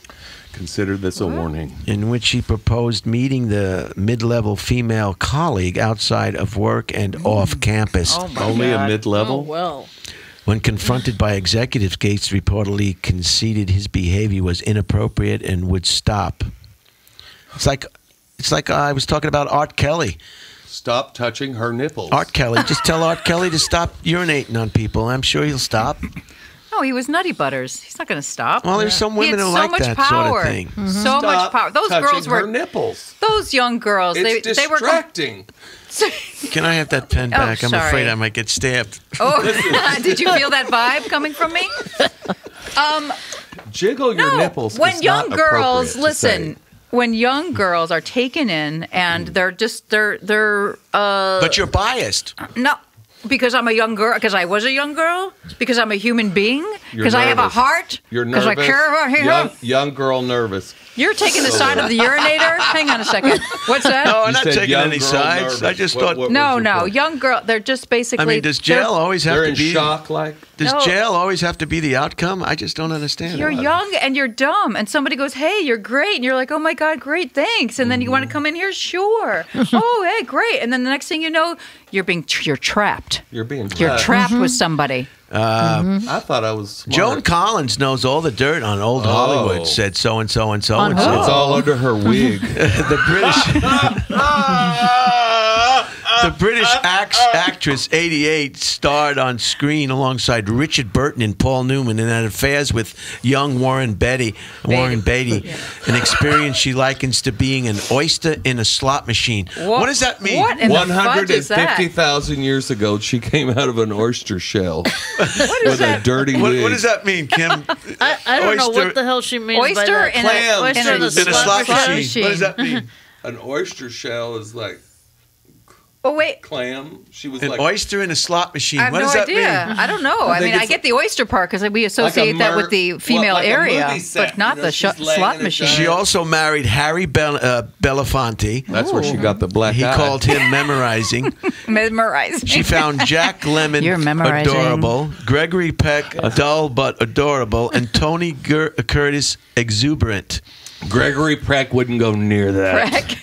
Consider this a warning. in which he proposed meeting the mid-level female colleague outside of work and off campus. Oh my Only God. a mid-level? Oh, well. When confronted by executives, Gates reportedly conceded his behavior was inappropriate and would stop. It's like I was talking about Art Kelly. Stop touching her nipples. Art Kelly, just tell Art Kelly to stop urinating on people. I'm sure he'll stop. No, he was Nutty Butters. He's not going to stop. Well, there's some He women had who so like much that power. sort of thing. So much Stop power. Those touching girls her were. nipples. Those young girls. It's they were. distracting. Can I have that pen back? I'm sorry. afraid I might get stabbed. Oh, did you feel that vibe coming from me? Jiggle your No. nipples. When is young not girls appropriate to listen. say. When young girls are taken in and they're But you're biased. no, because I'm a young girl, because I was a young girl, because I'm a human being, You're because I have a nervous. heart, You're because nervous. I care about him. Young girl nervous. You're taking the side of the urinator. Hang on a second. What's that? No, I'm You not said taking young any girl sides. nervous. I just What- thought. what was No, your no, point? young girl. They're just basically. I mean, does jail always have They're to in be? shock, like. Does No. jail always have to be the outcome? I just don't understand. You're it. young and you're dumb, and somebody goes, "Hey, you're great," and you're like, "Oh my God, great, thanks." And then you want to come in here, sure. Oh, hey, great. And then the next thing you know, you're trapped. You're being You're trapped. trapped with somebody. I thought I was smart. Joan Collins knows all the dirt on old Hollywood. Said so and so and so On and who? so. It's all under her wig. The British. The British actress, 88, starred on screen alongside Richard Burton and Paul Newman and had affairs with young Warren Beatty, an experience she likens to being an oyster in a slot machine. What does that mean? What in the fudge is that? 150,000 years ago, she came out of an oyster shell with a dirty wig. What does that mean, Kim? I don't know what the hell she means by Oyster that. in Clam. a slot machine. What does that mean? An oyster shell is like Oh, wait. clam. She was An like oyster in a slot machine. I have What no does that idea. mean? I don't know. I mean, I get the oyster part because we associate that with the female like a area, movie set, but not you know, the she's laying slot in a machine. She also married Harry Belafonte. That's where she got the black He eye. called him memorizing. Mesmerizing. She found Jack Lemmon You're memorizing. adorable, Gregory Peck dull but adorable, and Tony Curtis exuberant. Gregory Peck wouldn't go near that. Correct.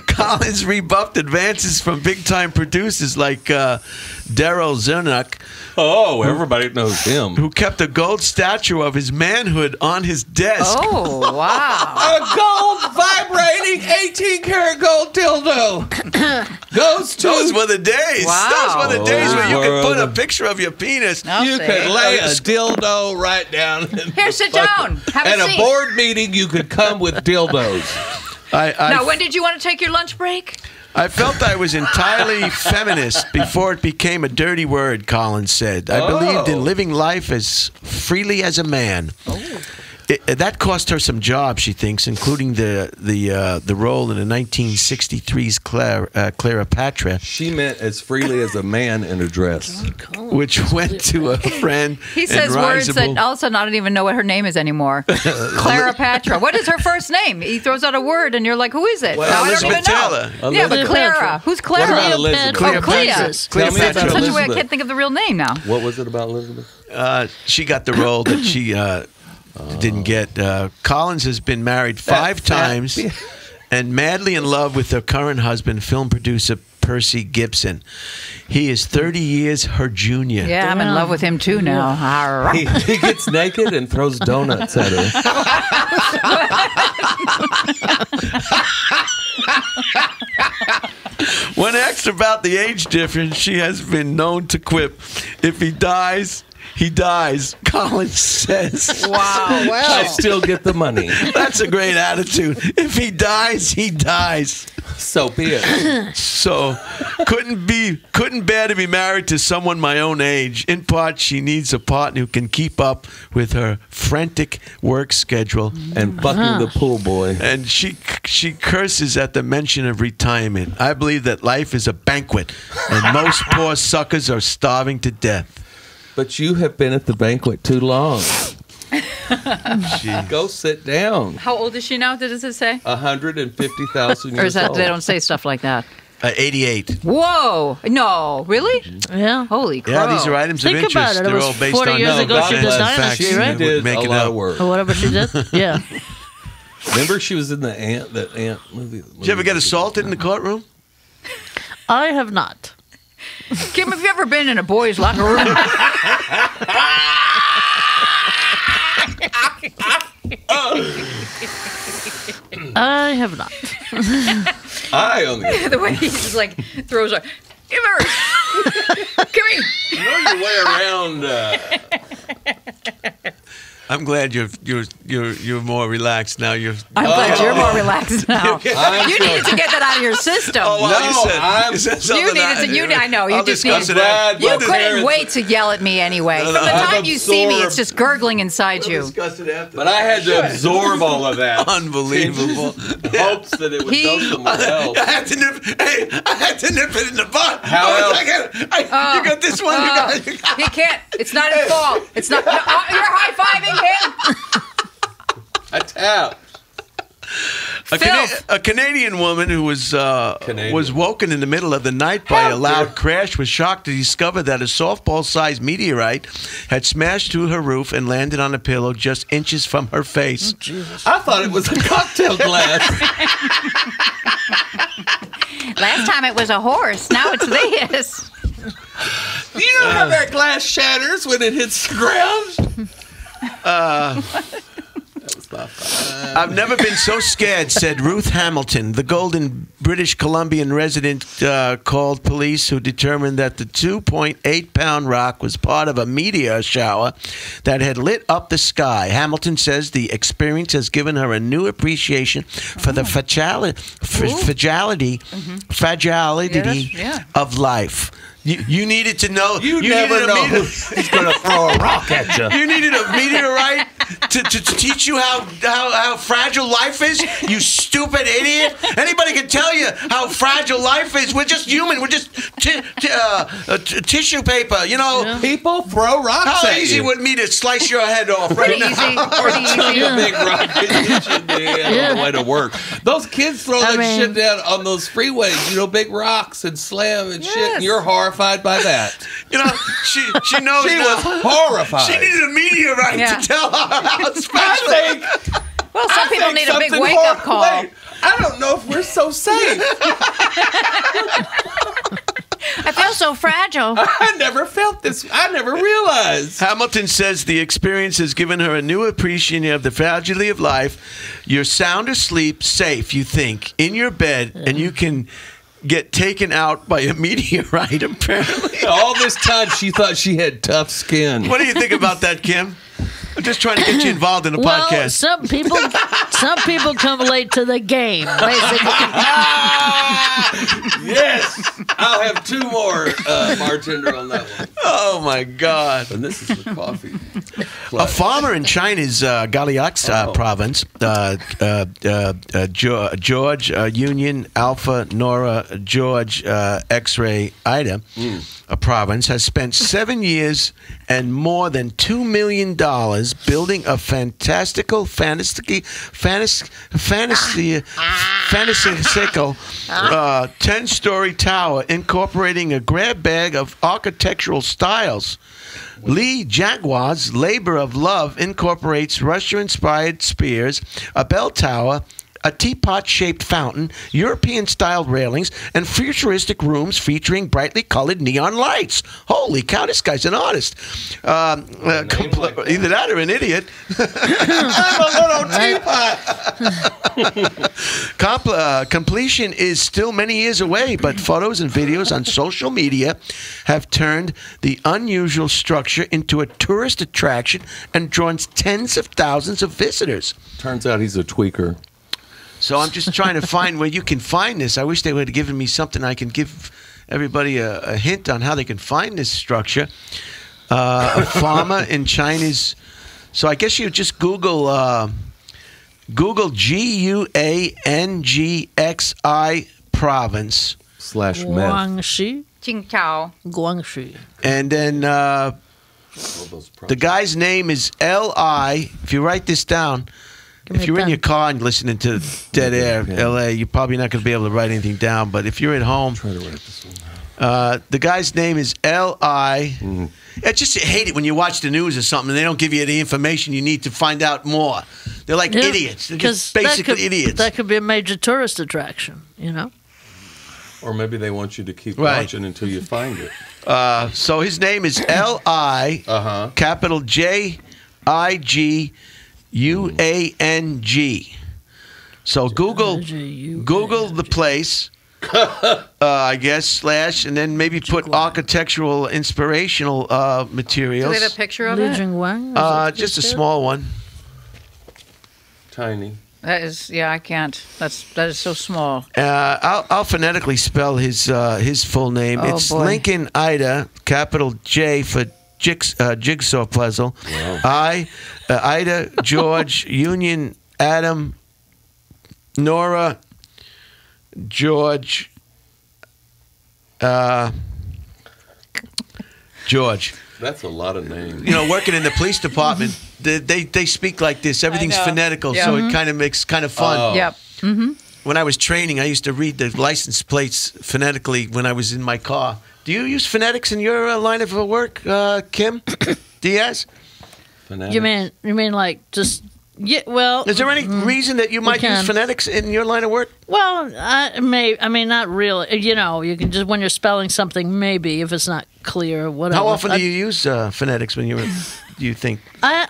Collins rebuffed advances from big-time producers like Daryl Zernick, Oh, everybody knows him. who kept a gold statue of his manhood on his desk. Oh, wow. A gold vibrating 18-karat gold dildo goes to. Those were the days. Wow. Those were the days when you could Wow. put a picture of your penis. I'll You see. could lay a dildo right down. Here, sit down. Have At a a seat. board meeting, you could come with dildos. Now, when did you want to take your lunch break? I felt I was entirely feminist before it became a dirty word, Collins said. I believed in living life as freely as a man. That cost her some jobs, she thinks, including the role in the 1963's Cleopatra, She meant as freely as a man in a dress. which went to a friend. He says and words that risible- all of a sudden I don't even know what her name is anymore. Cleopatra. What is her first name? He throws out a word and you're like, who is it? Well, Now, I don't even Elizabeth know. Taylor. Yeah, but Cleopatra. Clara. Who's What Clara? about Elizabeth? Oh, Clea. Princess. Tell me You said it in about such a way I Elizabeth. can't think of the real name now. What was it about Elizabeth? She got the role that she didn't get. Collins has been married 5 times and madly in love with her current husband, film producer Percy Gibson. He is 30 years her junior. Yeah, I'm in love with him too now. Arr. He gets naked and throws donuts at her. When asked about the age difference, she has been known to quip, "If he dies, he dies," Collins says. Wow. I still get the money. That's a great attitude. If he dies, he dies. So be it. So couldn't bear to be married to someone my own age. In part, she needs a partner who can keep up with her frantic work schedule. And fucking the pool boy. And she curses at the mention of retirement. I believe that life is a banquet, and most poor suckers are starving to death. But you have been at the banquet too long. Go sit down. How old is she now? Does it say? 150,000 years Or is that old. they don't say stuff like that? 88. Whoa! No, really? Yeah. Holy crap! Yeah, these are items Think of interest. about it. It They're was all based 40 on years ago God she did bless. Dynasty, She right? did Make a it lot up. of work. Or whatever she did. Yeah. Remember she was in the Ant movie? Did you ever get assaulted in the courtroom? I have not. Kim, have you ever been in a boys' locker room? I have not. I only The way he just like throws her. Come here. you know your way around. I'm glad you're more relaxed now. I'm glad you're more relaxed now. I'm You needed to get that out of your system. Oh, well, No, you said You something needed to. I know. You I'll just discuss needed. it after. You But couldn't parents- wait to yell at me anyway. From the I've time you see me, it's absorbed- just gurgling inside We'll you. discuss it after. But I had to absorb all of that. Unbelievable. In hopes that it would go somewhere else. I had to nip it in the butt. How else? You got this one. You got. He can't. It's not his fault. It's not. You're high fiving him. I tapped. Filth. A Canadian woman who was woken in the middle of the night by a loud crash was shocked to discover that a softball-sized meteorite had smashed through her roof and landed on a pillow just inches from her face. I thought it was a cocktail glass. Last time it was a horse. Now it's this. You know how that glass shatters when it hits the ground? That was my I've never been so scared, said Ruth Hamilton, the golden British Columbian resident, called police, who determined that the 2.8-pound rock was part of a meteor shower that had lit up the sky. Hamilton says the experience has given her a new appreciation for the fragility of life. You needed to know. You never know who's going to throw a rock at you. You needed a meteorite to teach you how fragile life is, you stupid idiot. Anybody can tell you how fragile life is. We're just human. We're just tissue paper, you know. Yeah. People throw rocks at you. How easy would it be to slice your head off right now? Pretty easy. A big rock on the way to work. Those kids throw shit down on those freeways, you know, big rocks and slam and shit, and you're horrified by that. You know, she knows. She was horrified. She needed a meteorite to tell her how special. Well, some people need a big wake-up call. Wait, I don't know if we're so safe. I feel so fragile. I never felt this. I never realized. Hamilton says the experience has given her a new appreciation of the fragility of life. You're sound asleep, safe, you think, in your bed, and you can get taken out by a meteorite, apparently. All this time, she thought she had tough skin. What do you think about that, Kim? I'm just trying to get you involved in the podcast. Some people come late to the game, basically. Yes, I'll have two more, bartender, on that one. Oh my God! And this is the coffee. A farmer in China's Galiax province, George Union Alpha Nora George X-ray Ida, a province, has spent 7 years and more than $2 million building a fantastical 10-story tower incorporating a grab bag of architectural styles. Li Jaguar's Labor of Love incorporates Russia-inspired spears, a bell tower, a teapot-shaped fountain, European-style railings, and futuristic rooms featuring brightly colored neon lights. Holy cow, this guy's an artist. Either that or an idiot. I'm a little teapot. Completion is still many years away, but photos and videos on social media have turned the unusual structure into a tourist attraction and drawn tens of thousands of visitors. Turns out he's a tweaker. So I'm just trying to find where you can find this. I wish they would have given me something I can give everybody a hint on how they can find this structure. A farmer in China's. So I guess you just Google GUANGXI province / Guangxi. Qingdao. Guangxi. And then the guy's name is L.I. If you write this down. If you're in your car and listening to Dead Air, L.A., you're probably not going to be able to write anything down. But if you're at home, try to write this one down. The guy's name is L.I. I just hate it when you watch the news or something and they don't give you the information you need to find out more. They're like idiots. They're just basically idiots. That could be a major tourist attraction, you know? Or maybe they want you to keep watching until you find it. So his name is L.I. Capital J-I-G UANG. So Google the place, I guess, / and then maybe put architectural inspirational materials. Do they have a picture of Li it? Jingwang? Just a small one. Tiny. That is, I can't. That is so small. I'll phonetically spell his full name. It's boy. Lincoln Ida, capital J for Jigsaw puzzle. Wow. Ida, George, Union, Adam, Nora, George, George. That's a lot of names. You know, working in the police department, they speak like this. Everything's phonetical, so it kind of makes kind of fun. Oh. Yep. Mm-hmm. When I was training, I used to read the license plates phonetically when I was in my car. Do you use phonetics in your line of work, Kim Diaz? You mean like just Yeah, well, is there any reason that you might use phonetics in your line of work? Well, I mean, not really. You know, you can just when you're spelling something, maybe if it's not clear or whatever. How often do you use phonetics when do you think? I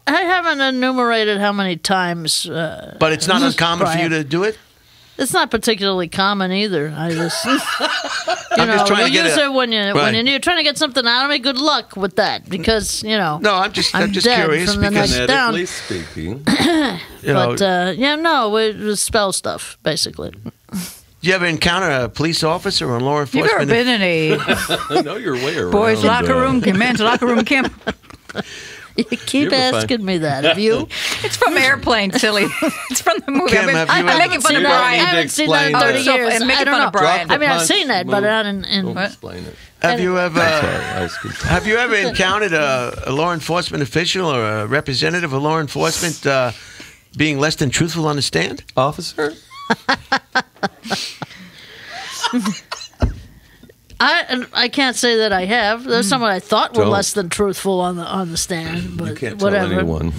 haven't enumerated how many times. But it's not uncommon for you to do it? It's not particularly common either. I just, you just trying to get use it when you're trying to get something out of me. Good luck with that, because No, I'm just dead curious from the because neck down. Phonetically speaking, we spell stuff basically. Do you ever encounter a police officer or law enforcement? You've ever been in a no, you're way around. boys' locker room, men's locker room camp? You keep asking me that. Have you? It's from Airplane, silly. It's from the movie. Kim, I'm making fun of You Brian. I haven't seen that in explain 30 that. years. And making I don't fun know. of Brian. I mean, I've seen that, but not in. Don't explain it. Have you ever? Sorry, Have you ever encountered a law enforcement official or a representative of law enforcement being less than truthful on the stand? Officer? I can't say that I have. There's someone I thought were Don't. less than truthful on the stand, but You can't whatever. tell anyone.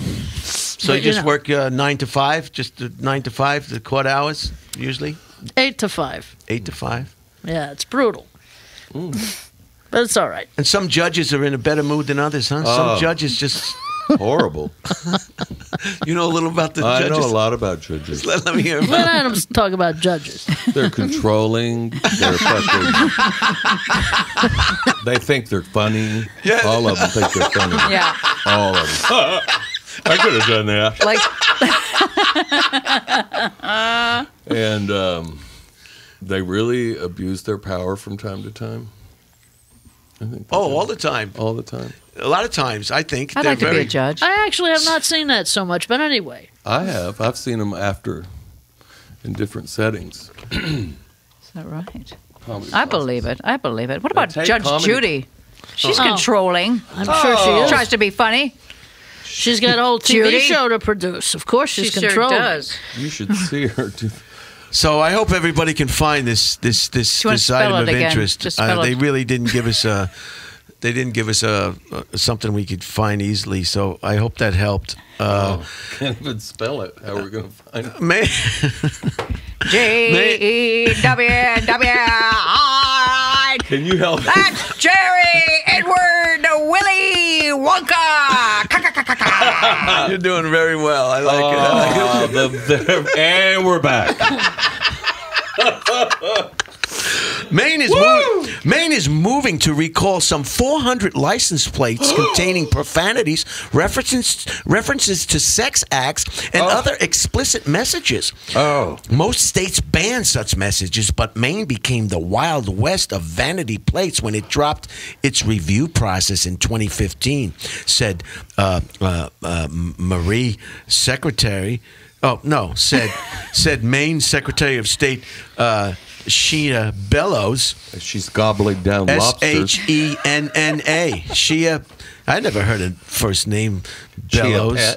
So you just work 9 to 5, just 9 to 5, the court hours usually. 8 to 5. 8 to 5. Yeah, it's brutal, but it's all right. And some judges are in a better mood than others, huh? Some judges just. Horrible. You know a little about the I judges. know a lot about judges. Let me hear Let about. Adams talk about judges. They're controlling. They're fucking. They think they're funny. Yeah. All of them think they're funny. Yeah. All of them. I could have done that. Like, And they really abuse their power from time to time. I think. All the time. All the time. A lot of times, I think. I'd they're like to be very- a judge. I actually have not seen that so much, but anyway. I have. I've seen them after in different settings. Is that right? Comedy I believe it. I believe it. What about take Judge comedy- Judy? She's Oh. controlling. I'm sure she is. Tries to be funny. She's got a whole TV Judy? show to produce. Of course, she's She controlling. sure does. You should see her do. So I hope everybody can find this wanna spell item of it again? interest. Just spell They it. really didn't give us a. They didn't give us something we could find easily. So I hope that helped. Can't even spell it. How are we going to find it? Man, J-E-W-W-I. Can you help? That's Jerry Edward Willie Wonka. you're doing very well. I like it. I like it. And we're back. Maine is moving to recall some 400 license plates containing profanities, references to sex acts, and other explicit messages. Oh. Most states ban such messages, but Maine became the Wild West of vanity plates when it dropped its review process in 2015, said Marie Secretary. Oh no, said Maine Secretary of State Sheena Bellows. She's gobbling down lobsters. Shenna. Shea. I never heard a first name Bellows.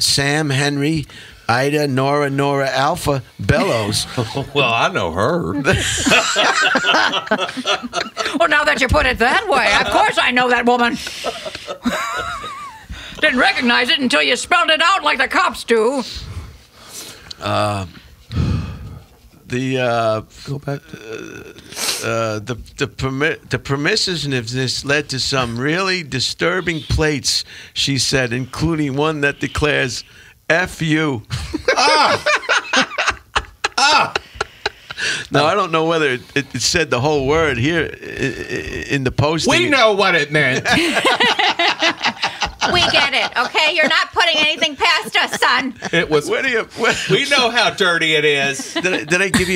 Sam Henry. Ida Nora Alpha Bellows. Well, I know her. Well, now that you put it that way, of course I know that woman. Didn't recognize it until you spelled it out like the cops do. Go back to The permissiveness led to some really disturbing plates, she said, including one that declares "F you." Now, I don't know whether it said the whole word here in the posting. We know what it meant. We get it, okay? You're not putting anything past us, son. It was. Where do you, We know how dirty it is. did they give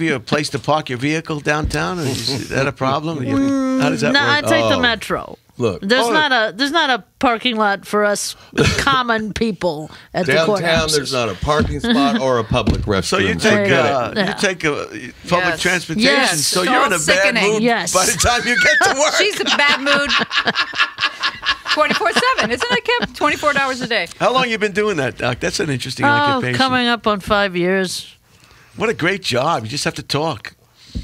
you a place to park your vehicle downtown? Is that a problem? How does that No, I work? take the metro. Look, There's not a parking lot for us common people at the downtown courthouse. there's not a parking spot or a public restroom. So you take public Yes. transportation. Yes. So It's you're all in a bad sickening. mood Yes. by the time you get to work. She's in a bad mood 24/7, isn't it, Kim? 24 hours a day. How long you been doing that, Doc? That's an interesting occupation. Coming up on 5 years. What a great job. You just have to talk.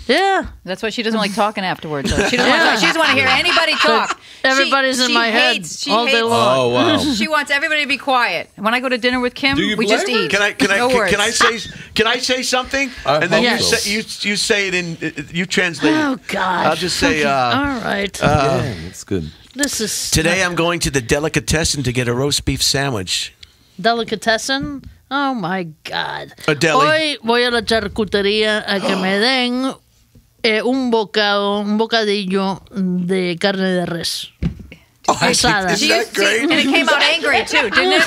Yeah. That's why she doesn't like talking afterwards. So she doesn't want to hear anybody talk. Everybody's in my head all day long. Oh wow! She wants everybody to be quiet. When I go to dinner with Kim, we just eat. Can I say something? And then you say it in you translate. Oh God! I'll just say. All right. Yeah, that's good. This is Today I'm going to the delicatessen to get a roast beef sandwich. Delicatessen? Oh my God. A deli. Hoy voy a la charcutería a que me den un bocadillo de carne de res. Asada. Isn't that great? And it came out angry too, didn't it?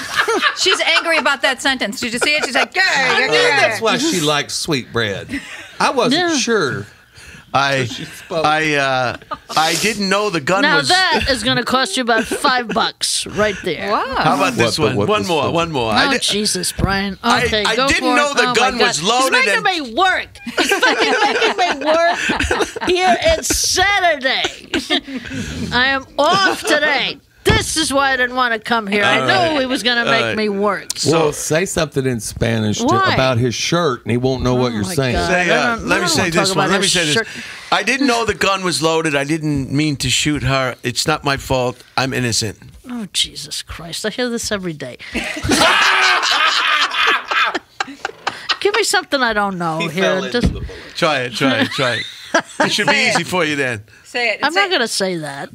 She's angry about that sentence. Did you see it? She's like, That's why she likes sweet bread. I wasn't sure. I didn't know the gun Now was. that is going to cost you about $5 right there. wow. How about this one? what One was more. the- One more. Oh, Jesus, Brian. Okay, I go didn't for know it. the Oh, gun my God. was loaded He's making me work. He's fucking making me work. Here, it's Saturday. I am off today. This is why I didn't want to come here. I knew he was going to make me work. So say something in Spanish Why? about his shirt, and he won't know what you're my saying. God. Say, I don't let me say wanna this talk one. about Let me his say this. shirt. I didn't know the gun was loaded. I didn't mean to shoot her. It's not my fault. I'm innocent. Oh, Jesus Christ. I hear this every day. Give me something I don't know here. Just, Try it. It should be easy for you then. Say it. I'm not going to say that.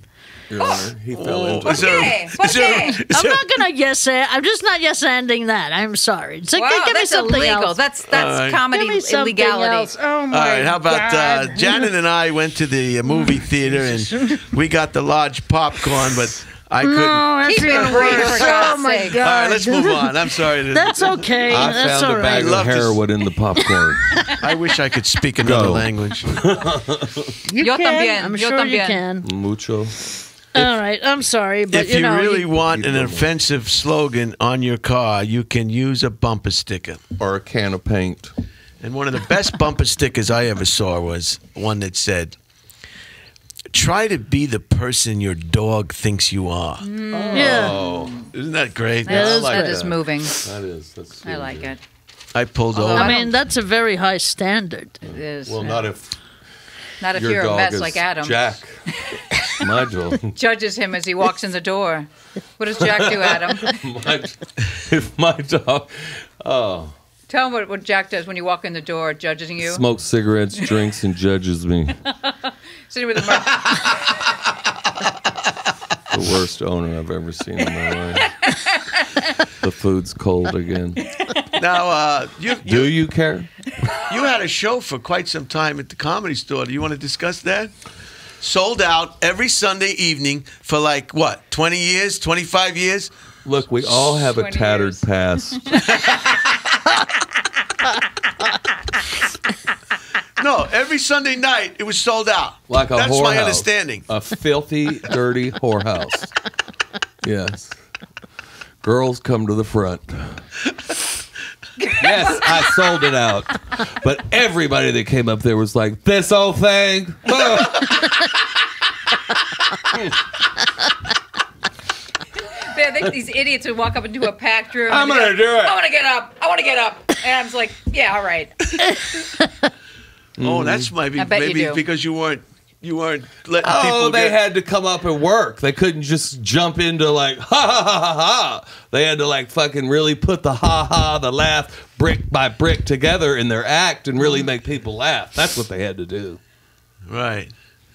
Your Honor, he fell into Is it. there- is there- is I'm there- not going to yes-and. I'm just not yes-anding that. I'm sorry. So Wow, give me that's something illegal. else. That's right. comedy Give me something illegality. else. Oh, my All right, how about God. Janet and I went to the movie theater and we got the large popcorn, but I couldn't. No, that's Keep it even brief, worse. for God's Oh, my sake. God. All right, let's move on. I'm sorry. That's okay. I That's found all a bag right. love of to- heroin in the popcorn. I wish I could speak another Go. language. You Yo can. también. I'm Yo sure you también. can. Mucho. All right. I'm sorry, but If you know, really want an you- offensive slogan on your car, you can use a bumper sticker. Or a can of paint. And one of the best bumper stickers I ever saw was one that said, "Try to be the person your dog thinks you are." Yeah. Oh, Isn't that great? Yeah, I that's like That is moving. That is. That's I like it. I pulled Although over. I mean, that's a very high standard. It is. Well, not if Not if your you're a dog mess is like Adam. Jack. Nigel. Judges him as he walks in the door. What does Jack do, Adam? If my dog, Tell him what Jack does when you walk in the door, judging you. smokes cigarettes, drinks, and judges me. Sitting with a The worst owner I've ever seen in my life. The food's cold again. Now, Do you care? you had a show for quite some time at the Comedy Store. Do you want to discuss that? Sold out every Sunday evening for like, what, 20 years, 25 years? Look, we all have a 20 tattered years. past. No, every Sunday night it was sold out. Like a That's whorehouse. my understanding. A filthy, dirty whorehouse. Yes. Girls come to the front. Yes, I sold it out. But everybody that came up there was like, this old thing. I think these idiots would walk up into a packed room. I'm and gonna go, do it. I want to get up. I want to get up. And Adam's like, yeah, all right. Oh, that's maybe I bet you maybe do. because you weren't letting Oh, people they get. had to come up and work. They couldn't just jump into like, ha, ha, ha, ha, ha. They had to like fucking really put the ha, ha, the laugh, brick by brick together in their act and really make people laugh. That's what they had to do. Right.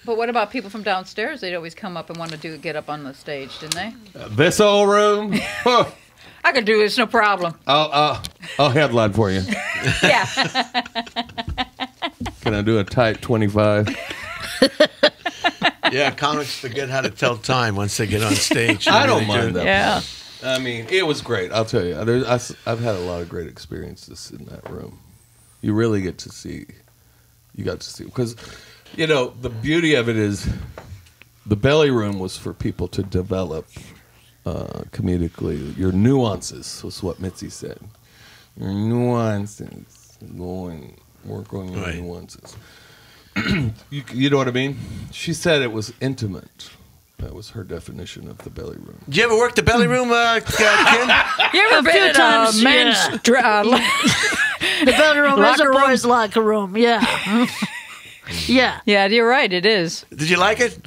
But what about people from downstairs? They'd always come up and want to get up on the stage, didn't they? This old room, huh. I could do this, no problem. I'll headline for you. Yeah. Can I do a tight 25? Yeah, comics forget how to tell time once they get on stage. I don't mind that. Yeah. I mean, it was great. I'll tell you. I've had a lot of great experiences in that room. You really get to see. You got to see. Because, you know, the beauty of it is the belly room was for people to develop comedically. Your nuances was what Mitzi said. Your nuances. Work on your Right. nuances. You know what I mean? She said it was intimate. That was her definition of the belly room. Did you ever work the belly room, Kim? You ever been at times, a men's The belly room is a Locker room. boys' locker room. Yeah. Yeah. Yeah, you're right. It is. Did you like it?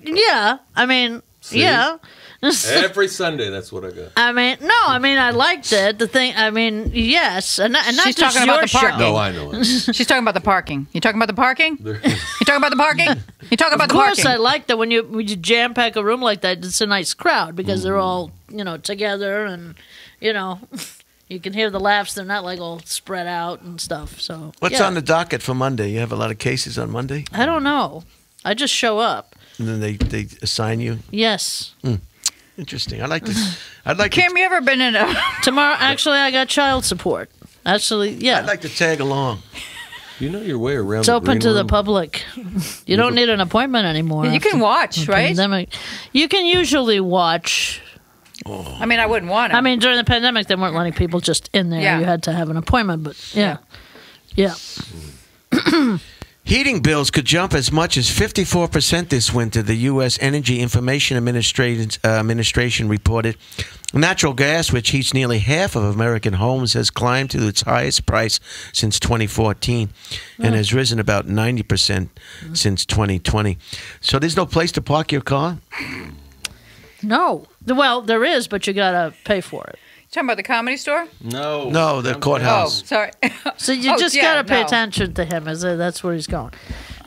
Yeah. I mean, See? yeah. Every Sunday, that's what I got. I mean, no. I mean, I liked it. The thing. I mean, yes, and not She's just talking about your the parking. show. No, I know it. She's talking about the parking. You talking about the parking? You talking about the parking? You talking about Of the course, parking? I like that when you jam pack a room like that. It's a nice crowd because they're all together, and you can hear the laughs. They're not like all spread out and stuff. So What's on the docket for Monday? You have a lot of cases on Monday, I don't know. I just show up. and then they assign you. Yes. Interesting. I'd like Kim, you ever been in a... Tomorrow, actually, I got child support. Actually, yeah. I'd like to tag along. You know your way around. It's the open green to the room? public. You don't need an appointment anymore. You can watch, right? Pandemic. You can usually watch. I mean, I wouldn't want to. I mean, during the pandemic, they weren't letting people just in there. Yeah. You had to have an appointment, but yeah. Heating bills could jump as much as 54% this winter, the U.S. Energy Information Administration reported. Natural gas, which heats nearly half of American homes, has climbed to its highest price since 2014 and has risen about 90% since 2020. So there's no place to park your car? No. Well, there is, but you got to pay for it. talking about the Comedy Store? No, the Oh, courthouse. sorry. So you just got to pay attention to him. That's where he's going.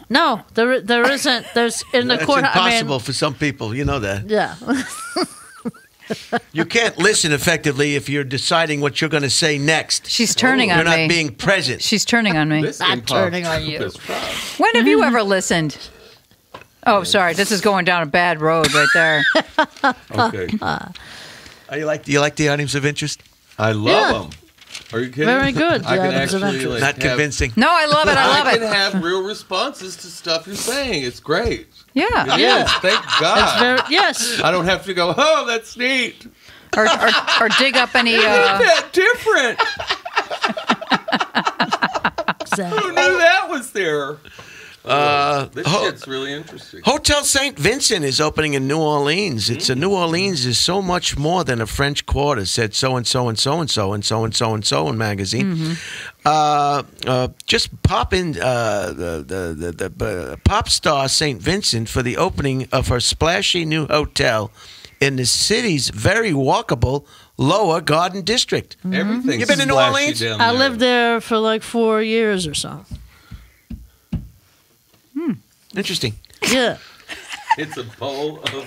No, there isn't. There's in the It's courthouse. impossible for some people. You know that. Yeah. You can't listen effectively if you're deciding what you're going to say next. She's turning You're on not me. being present. She's turning on me. This Not turning on you. When have you ever listened? Oh, sorry. This is going down a bad road right there. Okay. You like the items of interest? I love them. Are you kidding? Very good. I The can items of actually interest. Not convincing. No, I love it. I love I it. can have real responses to stuff you're saying. It's great. Yeah. It is. Thank God. Yes. I don't have to go, oh, that's neat. Or dig up any. Isn't that different? Exactly. Who knew that was there? This ho- shit's really interesting. Hotel St. Vincent is opening in New Orleans. It's a New Orleans is so much more than a French Quarter, said so and so and so and so and so and so and so in magazine. Just pop in the pop star St. Vincent for the opening of her splashy new hotel in the city's very walkable Lower Garden District. Everything's You been to New splashy Orleans? down I there. lived there for like 4 years or so. Interesting. Yeah. It's a bowl of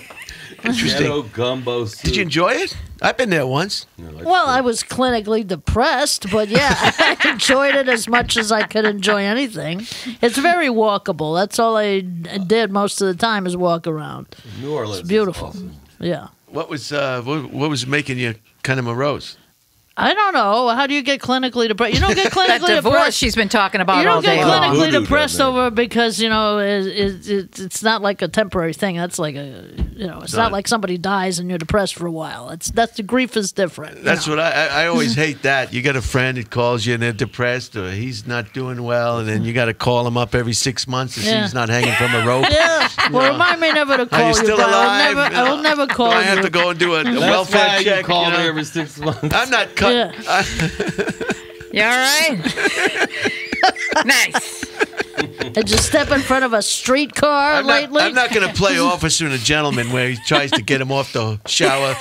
Interesting. ghetto gumbo soup. Did you enjoy it? I've been there once. Well, I was clinically depressed, but yeah, I enjoyed it as much as I could enjoy anything. It's very walkable. That's all I did most of the time is walk around. New Orleans. It's beautiful. Is awesome. Yeah. What was making you kind of morose? I don't know. How do you get clinically depressed? You don't get That clinically divorce depressed. she's been talking about You all don't get day long. clinically Voodoo depressed down there. over because it's not like a temporary thing. That's like it's not like somebody dies and you're depressed for a while. That's the grief is different. That's what I always hate that. You got a friend that calls you and they're depressed or he's not doing well, and then you got to call him up every 6 months to see Yeah. he's not hanging from a rope. Yeah. Well, remind me never to call Are you you. still Brian. alive? I will never call Do you. I have to go and do a That's welfare why check? you call you know? me every 6 months. I'm not cutting. Yeah. You all right? Nice. Did you step in front of a streetcar lately? I'm not going to play officer and a gentleman where he tries to get him off the shower.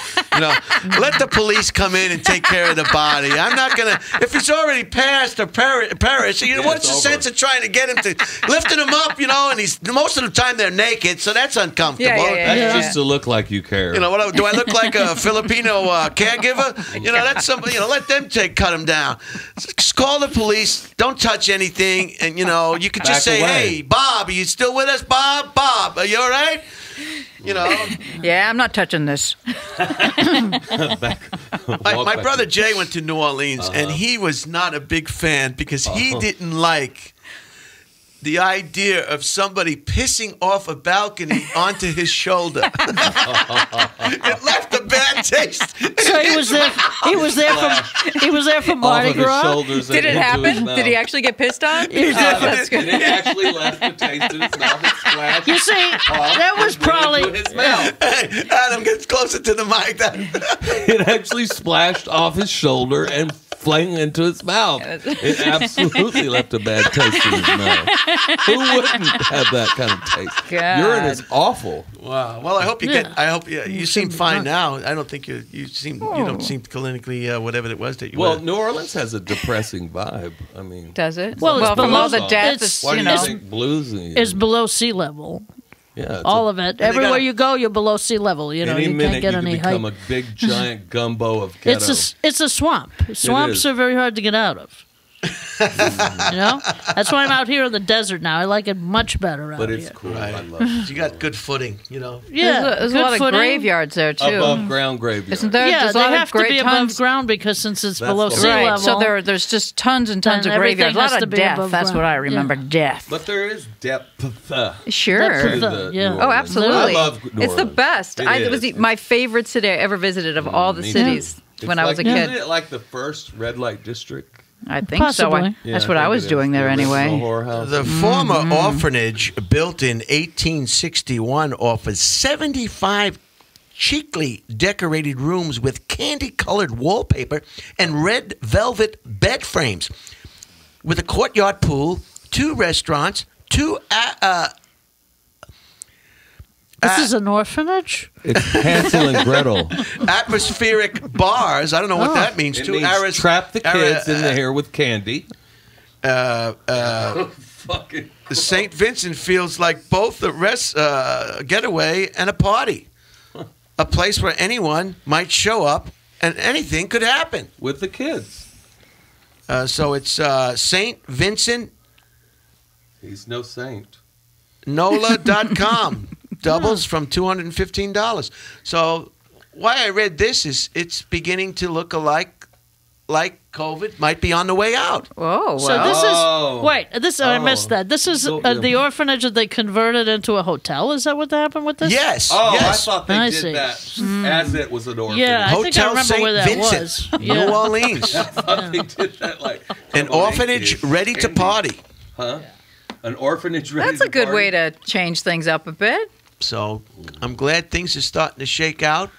Let the police come in and take care of the body. I'm not going to. If he's already passed or perished, what's the it's sense of trying to get him to lifting him up? And he's most of the time they're naked, so that's uncomfortable. Yeah. That's just to look like you care. Do I look like a Filipino caregiver? That's somebody. Let them cut him down. Just call the police. Don't touch anything, and you could just Back say, away. "Hey, Bob, are you still with us, Bob? Bob, are you all right?" Yeah, I'm not touching this. My brother Jay went to New Orleans, and he was not a big fan because he didn't like the idea of somebody pissing off a balcony onto his shoulder. It left a bad taste. So he was there. He was there for off Mardi of his Gras. shoulders. Did it and into his happen? mouth. Did he actually get pissed on? That's good. It actually left a taste in his mouth and splashed. You see, that was into probably. his mouth. Hey, Adam, get closer to the mic. It actually splashed off his shoulder and flinging into his mouth. It absolutely left a bad taste in his mouth. Who wouldn't have that kind of taste? God. Urine is awful. Wow. Well, I hope you get. I hope you seem fine now. I don't think you don't seem clinically whatever it was that you. Well, were. New Orleans has a depressing vibe. I mean, Does it? Well, it's from all the below- death, it's- why do you you know. think bluesy? It's below sea level. Yeah, it's All of it. they Everywhere got- you go, you're below sea level. You know, any you minute can't get you any can become height. a big giant gumbo of ghetto. It's a swamp. Swamps is. are very hard to get out of. You know, that's why I'm out here in the desert now. I like it much better out but it's here. cool. Right. I love it. You got good footing, you know. Yeah, There's a good lot of footing. graveyards there too. Above ground graveyard. Isn't there? Yeah, There's a they lot have of great to be tons. above ground because since it's That's below the sea Right. level. So there's just tons and tons Then of graveyards. A everything has lot to of be death. above That's what ground. I remember. Yeah. Death. But there is depth. Sure. Depth. to Yeah. New Oh, Orleans. absolutely. I love New It's the Orleans. best. It It was is. my favorite city I ever visited of all the Me cities too. when It's I was a like- kid. Isn't it like the first red light district? I think so. Possibly. That's what I was doing there anyway. The former orphanage, built in 1861, offers 75 chicly decorated rooms with candy-colored wallpaper and red velvet bed frames, with a courtyard pool, 2 restaurants, 2 This is an orphanage? It's Hansel and Gretel. atmospheric bars. I don't know what that means. It 2 means hours. trap the kids in there with candy. The St. Vincent feels like both a rest getaway and a party. A place where anyone might show up and anything could happen. With the kids. So it's St. Vincent He's no saint. NOLA.com. Doubles from $215. So why I read this is it's beginning to look like COVID might be on the way out. Whoa, So well. this Oh. is wait. I missed that. This is So- the orphanage that they converted into a hotel. Is that what happened with this? Yes. Oh, yes. I thought they I did see. that as it was an orphanage. Yeah, I think I Hotel remember St. where that Vincent, was. New Yeah. Orleans. I thought they did that like An come on, orphanage kids. ready to Candy. party. Huh? An orphanage ready That's a to good party? way to change things up a bit. So I'm glad things are starting to shake out.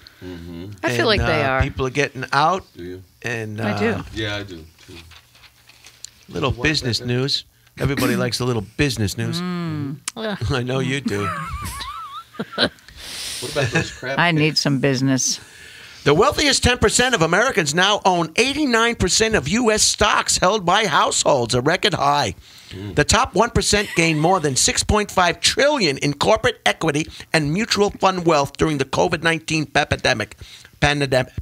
I feel like they are. People are getting out. Do you? And I do. Yeah, I do too. little business news. Everybody likes a little business news. Yeah. I know you do. What about those crab I cakes? need some business. The wealthiest 10% of Americans now own 89% of U.S. stocks held by households, a record high. The top 1% gained more than $6.5 trillion in corporate equity and mutual fund wealth during the COVID-19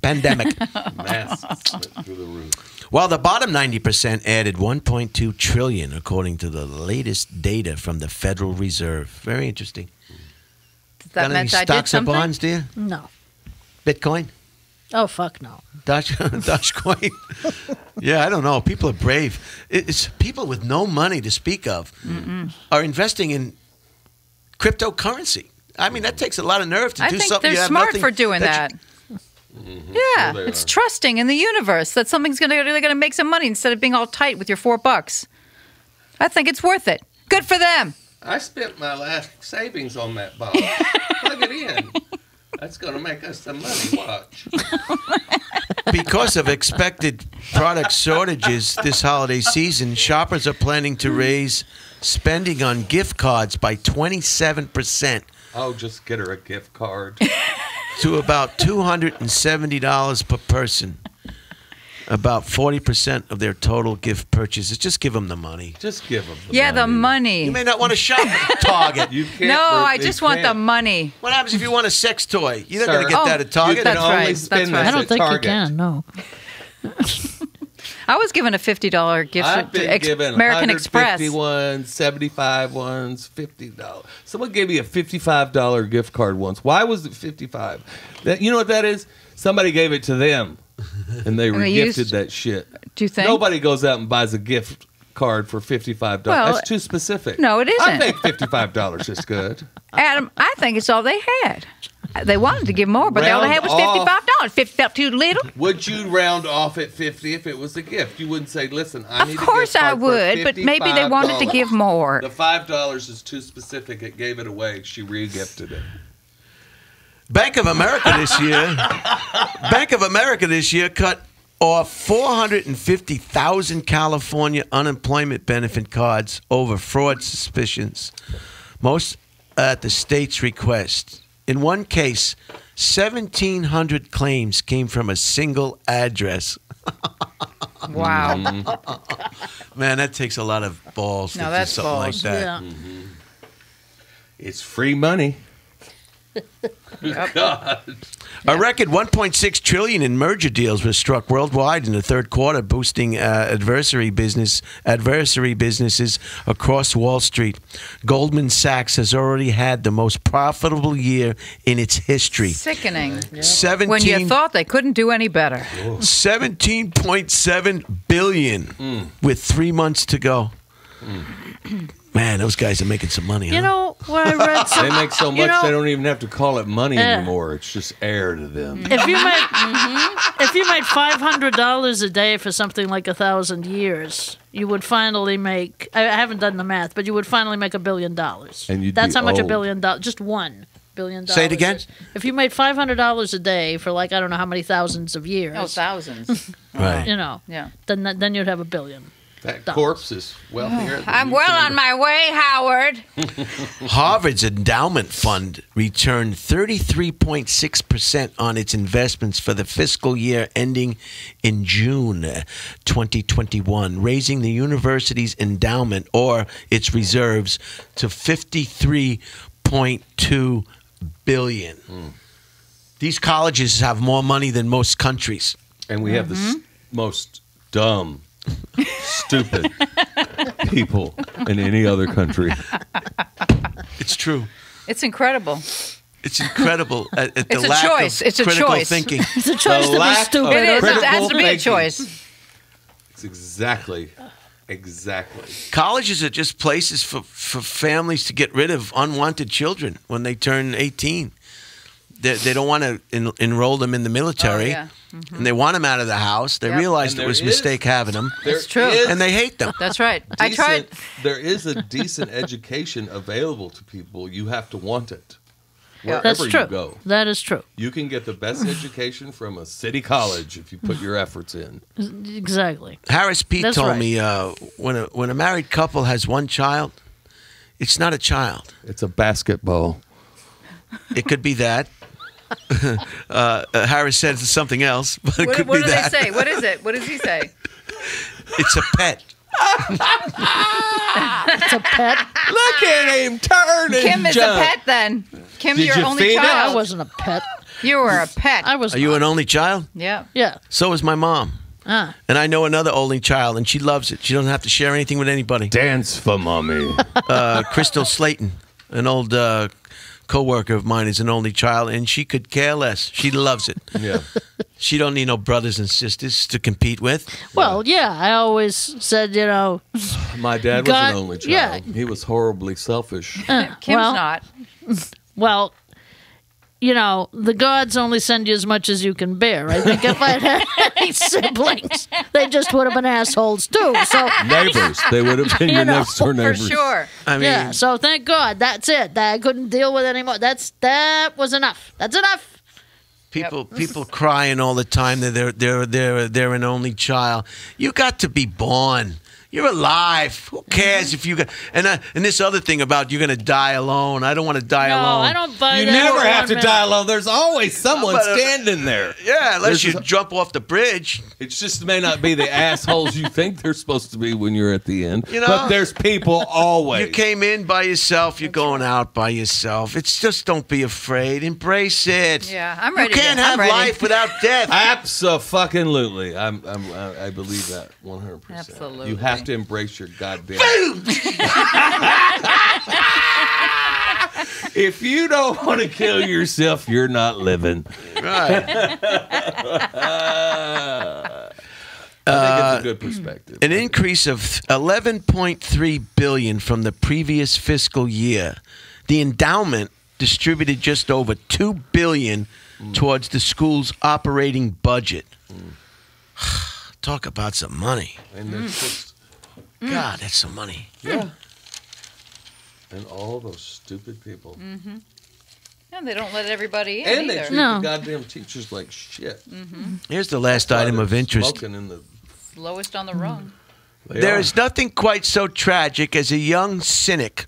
pandemic. Masks went through the roof. While the bottom 90% added $1.2 trillion, according to the latest data from the Federal Reserve. Very interesting. Does that Got any mean I did stocks or something? bonds, dear? No. Bitcoin? Oh fuck no. Dogecoin? Yeah, I don't know. People are brave. It's people with no money to speak of are investing in cryptocurrency. I mean, that takes a lot of nerve to I do think something. they're you have smart nothing for doing that. Yeah, Sure they it's are. trusting in the universe that something's really going to make some money instead of being all tight with your $4. I think it's worth it. Good for them. I spent my last savings on that box. Plug it in. That's going to make us some money. Watch. Because of expected product shortages this holiday season, shoppers are planning to raise spending on gift cards by 27% Oh, just get her a gift card. to about $270 per person. About 40% of their total gift purchases. Just give them the money. Just give them The money. You may not want to shop at Target. You can't. No, I you just want the can't. money. What happens if you want a sex toy? You're not Sir. going to get Oh, that at Target. You can That's only right, spend that's this right. I don't at think Target. you can. No. I was given a $50 gift I've been to given American Express. 150 ones, 75 ones, $50. Someone gave me a $55 gift card once. Why was it 55? That, you know what that is? Somebody gave it to them, and they And they regifted used- that shit. Do you think? Nobody goes out and buys a gift card for $55. Well, That's too specific. no, it I isn't. think $55 is good. Adam, I think it's all they had. They wanted to give more, but all they had was Round off. $55. 50 felt too little. Would you round off at 50 if it was a gift? You wouldn't say, listen, I need Of course a gift I card for would, but maybe they wanted to $55. give more. The $5 is too specific. It gave it away. She re-gifted it. Bank of America this year cut or 450,000 California unemployment benefit cards over fraud suspicions, most at the state's request. In one case, 1,700 claims came from a single address. Wow. Man, that takes a lot of balls to do something like that. Yeah. It's free money. God. A record 1.6 trillion in merger deals was struck worldwide in the third quarter, boosting adversary businesses across Wall Street. Goldman Sachs has already had the most profitable year in its history. Sickening. Yeah. When you thought they couldn't do any better. 17.7 billion with 3 months to go. Man, those guys are making some money. You know, when I read they make so much they don't even have to call it money anymore. It's just air to them. If you made $500 a day for something like 1,000 years, you would finally make. I haven't done the math, but you would finally make $1 billion. And that's how much $1 billion. Just $1 billion. Say it again. If you made $500 a day for like I don't know how many thousands of years. Oh, thousands. Right. You know. Yeah. Then you'd have $1 billion. That corpse is wealthier. Than I'm well on my way, Howard. Harvard's endowment fund returned 33.6% on its investments for the fiscal year ending in June 2021, raising the university's endowment or its reserves to $53.2 billion. These colleges have more money than most countries. And we have the most dumb, stupid people in any other country. It's true. It's incredible. It's incredible at the It's a lack choice. of It's a critical choice. thinking. It's a choice to be lack stupid. of It is. It critical has to be a thinking. choice. It's exactly. Colleges are just places for families to get rid of unwanted children when they turn 18. They don't want to enroll them in the military, and they want them out of the house. They realized it was a mistake having them. It's true. And they hate them. That's right. I tried. There is a decent education available to people. You have to want it. Wherever That's true. you go. That is true. You can get the best education from a city college if you put your efforts in. Exactly. Harris Pete That's told right. me when a married couple has one child, it's not a child. It's a basketball. It could be that. Harris said it's something else, but it could What be do that. they say? What is it? What does he say? It's a pet. It's a pet. Look at him turn and Kim is jump. a pet then. Kim's Did your you only feed it? I child. wasn't a pet. You were a pet. I was. Are you an only child? Yeah. Yeah. So is my mom. Ah. And I know another only child, and she loves it. She doesn't have to share anything with anybody. Dance for mommy. Crystal Slayton, an old co-worker of mine, is an only child, and she could care less. She loves it. Yeah. She don't need no brothers and sisters to compete with. Well, yeah. I always said, you know. My dad was God- an only child. yeah. He was horribly selfish. Kim's well, not. Well, you know, the gods only send you as much as you can bear. I think if I had any siblings, they just would have been assholes too. So Neighbors. They would have been your know, next door For neighbors. sure. I mean, yeah. So thank God. That's it. I couldn't deal with anymore. That was enough. That's enough. people crying all the time that they're an only child. You got to be born. You're alive. Who cares if you got and this other thing about you're gonna die alone? I don't want to die No, alone. I don't buy You that. never for have 1 to minute. die alone. There's always someone But, standing there. Yeah, unless you There's- jump off the bridge. It just may not be the assholes you think they're supposed to be when you're at the end. You know? But there's people always. You came in by yourself. You're going out by yourself. It's just don't be afraid. Embrace it. Yeah, I'm ready. You can't I'm have ready. life without death. Abso-fucking-lutely. I believe that 100%. Absolutely. You have to embrace your goddamn. If you don't want to kill yourself, you're not living. Right. I think it's a good perspective. An increase of 11.3 billion from the previous fiscal year. The endowment distributed just over 2 billion towards the school's operating budget. Talk about some money. And there's just, God, that's some money. yeah. And all those stupid people. And they don't let everybody in And they either. treat the goddamn teachers like shit. Here's the last item of interest. Smoking in the... Lowest on the rung. There is nothing quite so tragic as a young cynic,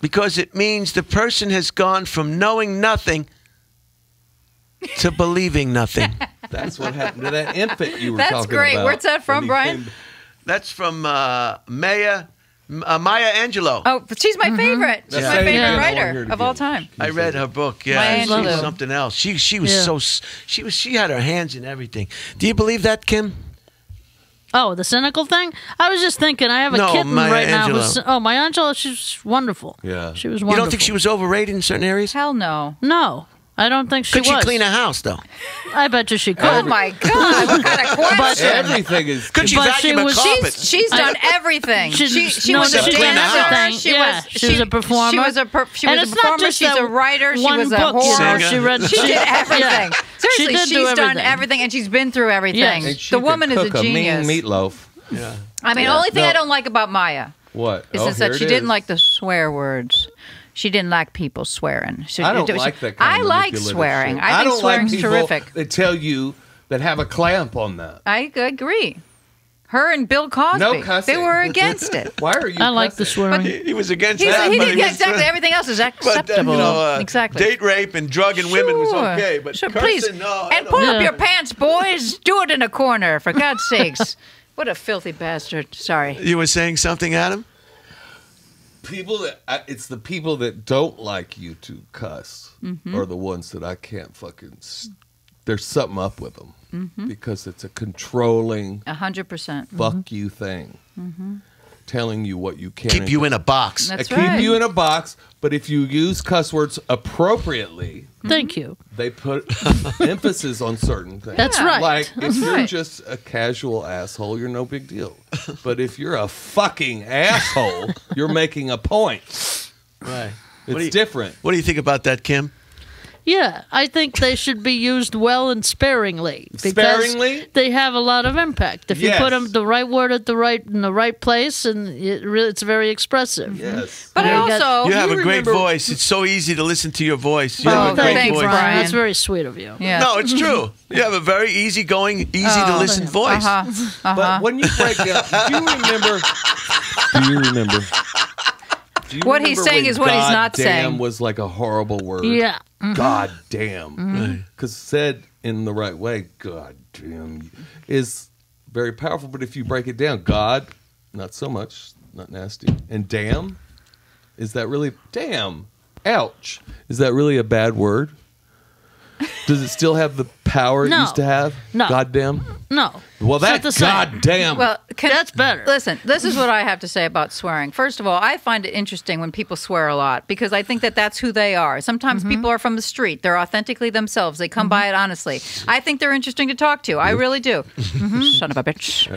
because it means the person has gone from knowing nothing to believing nothing. That's what happened to that infant you were talking about. That's great. Where's that from, Brian? That's from Maya Angelou. Oh, but she's my favorite. She's my favorite writer of all time. I read her book. Yeah, Maya she was Angelou. something else. She was she had her hands in everything. Do you believe that, Kim? Oh, the cynical thing? I was just thinking, I have a kitten Maya right now. Angelou. Maya Angelou, she's wonderful. Yeah. She was wonderful. You don't think she was overrated in certain areas? Hell no. No, I don't think she Could was. she clean a house, though? I bet you she could. Oh my God! What kind of question? Everything is... Could she But vacuum she a was- carpet? She's done everything. She was a she did dancer. everything. She Yeah, was she was a performer. She was a And performer. it's not just She's that a writer. She one was a book, you know, horror. Singer. she read. She did everything. Yeah. Seriously, She did she's do done everything. everything, and she's been through everything. Yes. And she The could woman is cook a genius. mean meatloaf. Yeah. I mean, the only thing I don't like about Maya What? is just here that it she didn't is. like the swear words. She didn't like people swearing. I don't like that kind I of like manipulative swearing. shit. I think don't swearing's like people terrific. that tell you that have a clamp on that. I agree. Her and Bill Cosby, No cussing. they were against it. Why are you I like the cussing? swearing. He was against He that. but did was- exactly everything else is But, acceptable. Exactly. Date rape and drugging women was Sure. okay, but Sure, cursing, please. no. I And don't pull know. up your pants, boys. Do it in a corner, for God's sakes. What a filthy bastard. Sorry. You were saying something, Adam? People that it's the people that don't like you to cuss are the ones that I can't fucking. There's something up with them because it's a controlling 100%. fuck you thing, telling you what you can. Keep you in a box. That's keep right. you in a box. But if you use cuss words appropriately, Thank you. they put emphasis on certain things. That's right. Like, if you're right. just a casual asshole, you're no big deal. But if you're a fucking asshole, you're making a point. Right. It's different. What do you think about that, Kim? Yeah, I think they should be used well and sparingly. Because Sparingly? they have a lot of impact. If you Yes. put them the right word at in the right place, and it's very expressive. Yes. But You also, You have a great remember- voice. It's so easy to listen to your voice. You Oh, have a great thanks, voice. Brian. That's very sweet of you. yeah. No, it's true. You have a very easygoing, easy to listen voice. But when you break down, do you remember? Do you remember? Do you What he's remember saying when is what he's not goddamn saying. was like a horrible word. Yeah. God damn. Because said in the right way, God damn, is very powerful. But if you break it down, God, not so much, not nasty. And damn, is that really, damn, ouch. Is that really a bad word? Does it still have the power it No. used to have? No. Goddamn. No. Well, It's not that the same. goddamn. Well, That's better. Listen, this is what I have to say about swearing. First of all, I find it interesting when people swear a lot because I think that that's who they are. Sometimes people are from the street. They're authentically themselves. They come by it honestly. I think they're interesting to talk to. I really do. Son of a bitch.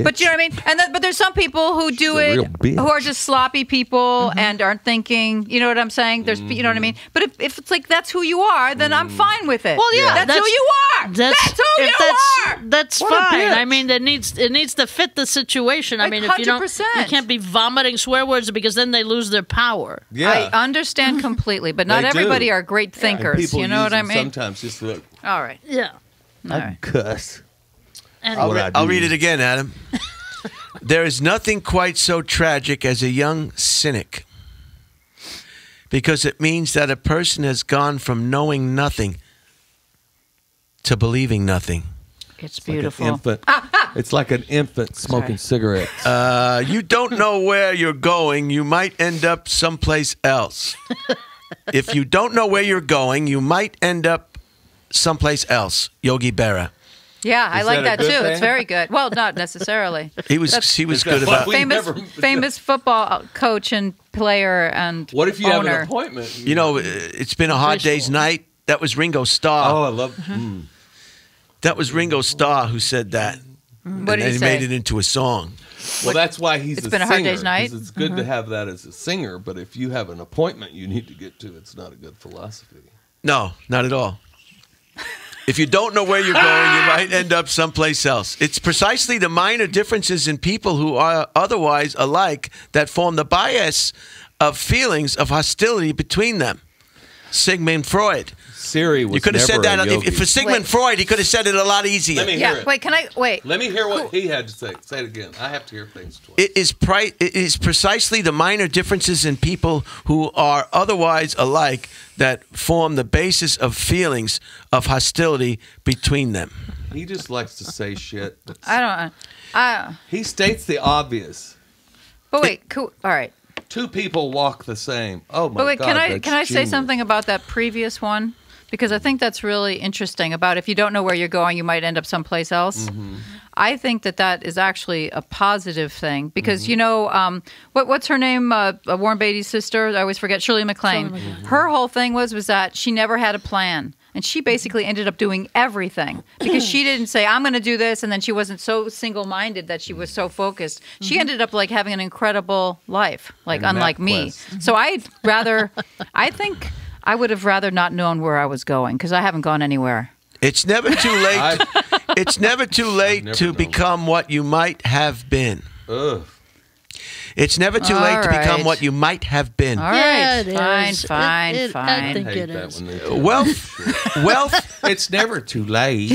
But you know what I mean? But there's some people who do She's a real it, bitch. who are just sloppy people and aren't thinking. You know what I'm saying? There's, you know what I mean? But if it's like that's who you are, then I'm fine with it. Well, yeah, that's who you are. That's who if you are. That's What a fine. bitch. I mean, it needs to fit the situation. I Like mean, if you don't, 100%. you can't be vomiting swear words because then they lose their power. yeah. I understand completely, but not They do. everybody are great And thinkers. people You know use what I them mean? Sometimes just look. All right. Yeah. All right. Cuss. Anyway. I'll read it again, Adam. There is nothing quite so tragic as a young cynic, because it means that a person has gone from knowing nothing to believing nothing. It's Like an beautiful. infant. It's like an infant smoking cigarettes. You don't know where you're going, you might end up someplace else. If you don't know where you're going, you might end up someplace else. Yogi Berra. Yeah, I Is like that that a too. good It's thing? very good. Well, not necessarily. He was good about. We never- Famous football coach and player and What if you have owner. an appointment? You know, it's been a hard day's night. That was Ringo Starr. Oh, I love. That was Ringo Starr who said that. What And did he they say? made it into a song. Well, that's why he's It's a been a singer. hard day's night? 'Cause it's good to have that as a singer, but if you have an appointment you need to get to, it's not a good philosophy. No, not at all. If you don't know where you're going, you might end up someplace else. It's precisely the minor differences in people who are otherwise alike that form the bias of feelings of hostility between them. Sigmund Freud. Siri was You could have said never that a yogi. if for Sigmund Freud, he could have said it a lot easier. Let me hear Yeah. it. Wait, can I wait? Let me hear what he had to say. Say it again. I have to hear things twice. It is precisely the minor differences in people who are otherwise alike that form the basis of feelings of hostility between them. He just likes to say shit. I don't. He states the obvious. But wait, cool. All right. Two people walk the same. Oh my But wait, God! can that's I say genius. something about that previous one? Because I think that's really interesting. About if you don't know where you're going, you might end up someplace else. Mm-hmm. I think that is actually a positive thing because you know what's her name? Warren Beatty's sister. I always forget. Shirley MacLaine. Her whole thing was that she never had a plan. And she basically ended up doing everything because she didn't say, I'm going to do this. And then she wasn't so single-minded that she was so focused. She ended up like having an incredible life, like And unlike me. MapQuest. So I think I would have rather not known where I was going because I haven't gone anywhere. It's never too late. It's never too late never to known. become what you might have been. Ugh. It's never too All late to become right. what you might have been. All Yeah, right. it Fine, is. fine, I fine. think Hate it that is. when they do Wealth. It's never too late.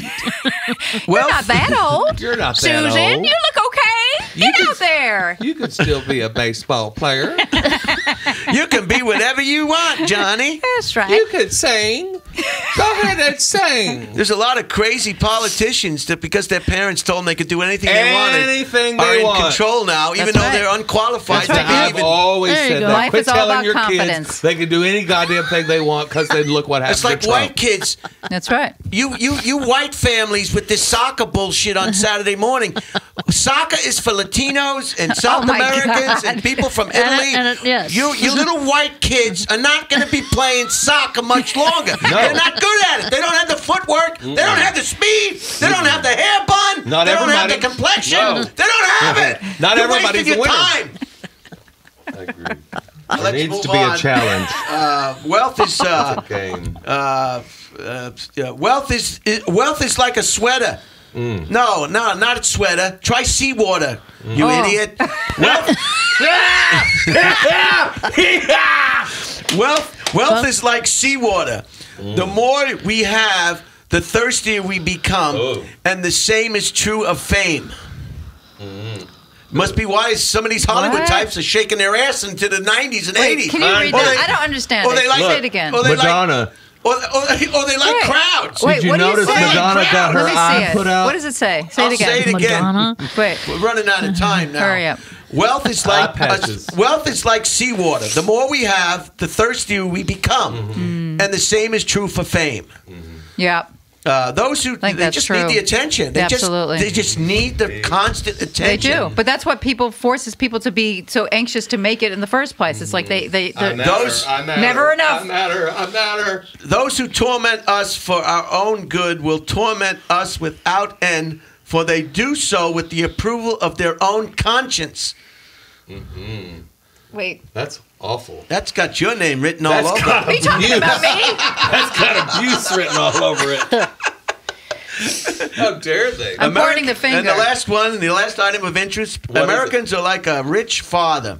You're not that old. You're not that Susan, old. you look okay. Get can- out there. You could still be a baseball player. You can be whatever you want, Johnny. That's right. You could sing. Go ahead and sing. There's a lot of crazy politicians that because their parents told them they could do anything they wanted Anything are they in want. control now, even That's though right. they're unqualified That's right. to I've be even. always There you said go. that. Life Quit is all telling about your confidence. kids they can do any goddamn thing they want because then look what happens. It's like to Trump. white kids. That's right. You white families with this soccer bullshit on Saturday morning. Soccer is for Latinos and South Oh my Americans God. and people from And Italy. yes. You little white kids are not going to be playing soccer much longer. They're not good at it. They don't have the footwork. They don't have the speed. They don't have the hair bun. Not they don't have the everybody- complexion. No. They don't have it. Not You're everybody's wasting a your winner. time. I agree. Let's There needs move to be on. a challenge. Wealth is Game. wealth is like a sweater. No, not a sweater. Try seawater, you idiot. Wealth is like seawater. The more we have, the thirstier we become, Oh. and the same is true of fame. Must be why some of these Hollywood What? types are shaking their ass into the 90s and Wait, 80s. can you read Or that? they- I don't understand or they it. like- Say it again. or they like- Madonna. Or they like Wait. crowds. Wait, Did you what do you notice say? Madonna got her Let me eye see it. put out? What does it say? Say I'll it again. say it again. Madonna. Wait. We're running out of time now. Hurry up. Wealth is Eye patches. like seawater. The more we have, the thirstier we become, and the same is true for fame. Yeah. Those who think they that's just true. need the attention. They Absolutely. just need the constant They attention. do, but that's what forces people to be so anxious to make it in the first place. It's like Those- Never enough. I'm matter. Those who torment us for our own good will torment us without end, for they do so with the approval of their own conscience. Wait. That's awful. That's got your name written all That's over. got Are you talking about me? That's got abuse written all over it. How dare they? I'm pointing the finger. And the last item of interest, What is Americans are like a rich father.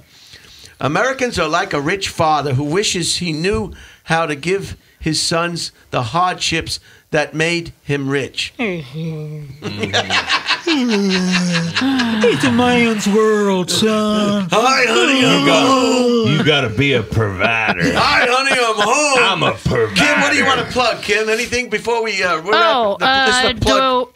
Americans are like a rich father who wishes he knew how to give his sons the hardships that made him rich. It's a man's world, son. Hi, honey, You gotta be a provider. Hi, honey, I'm home. I'm a provider. Kim, what do you want to plug, Kim? Anything before we wrap?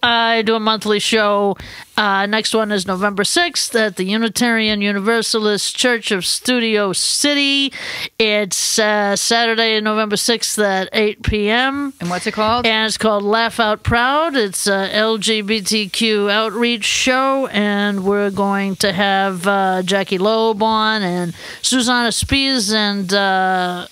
I do a monthly show. Next one is November 6th at the Unitarian Universalist Church of Studio City. It's Saturday, November 6th at 8 p.m. And what's it called? And it's called Laugh Out Proud. It's a LGBTQ outreach show, and we're going to have Jackie Loeb on and Susanna Spies and oh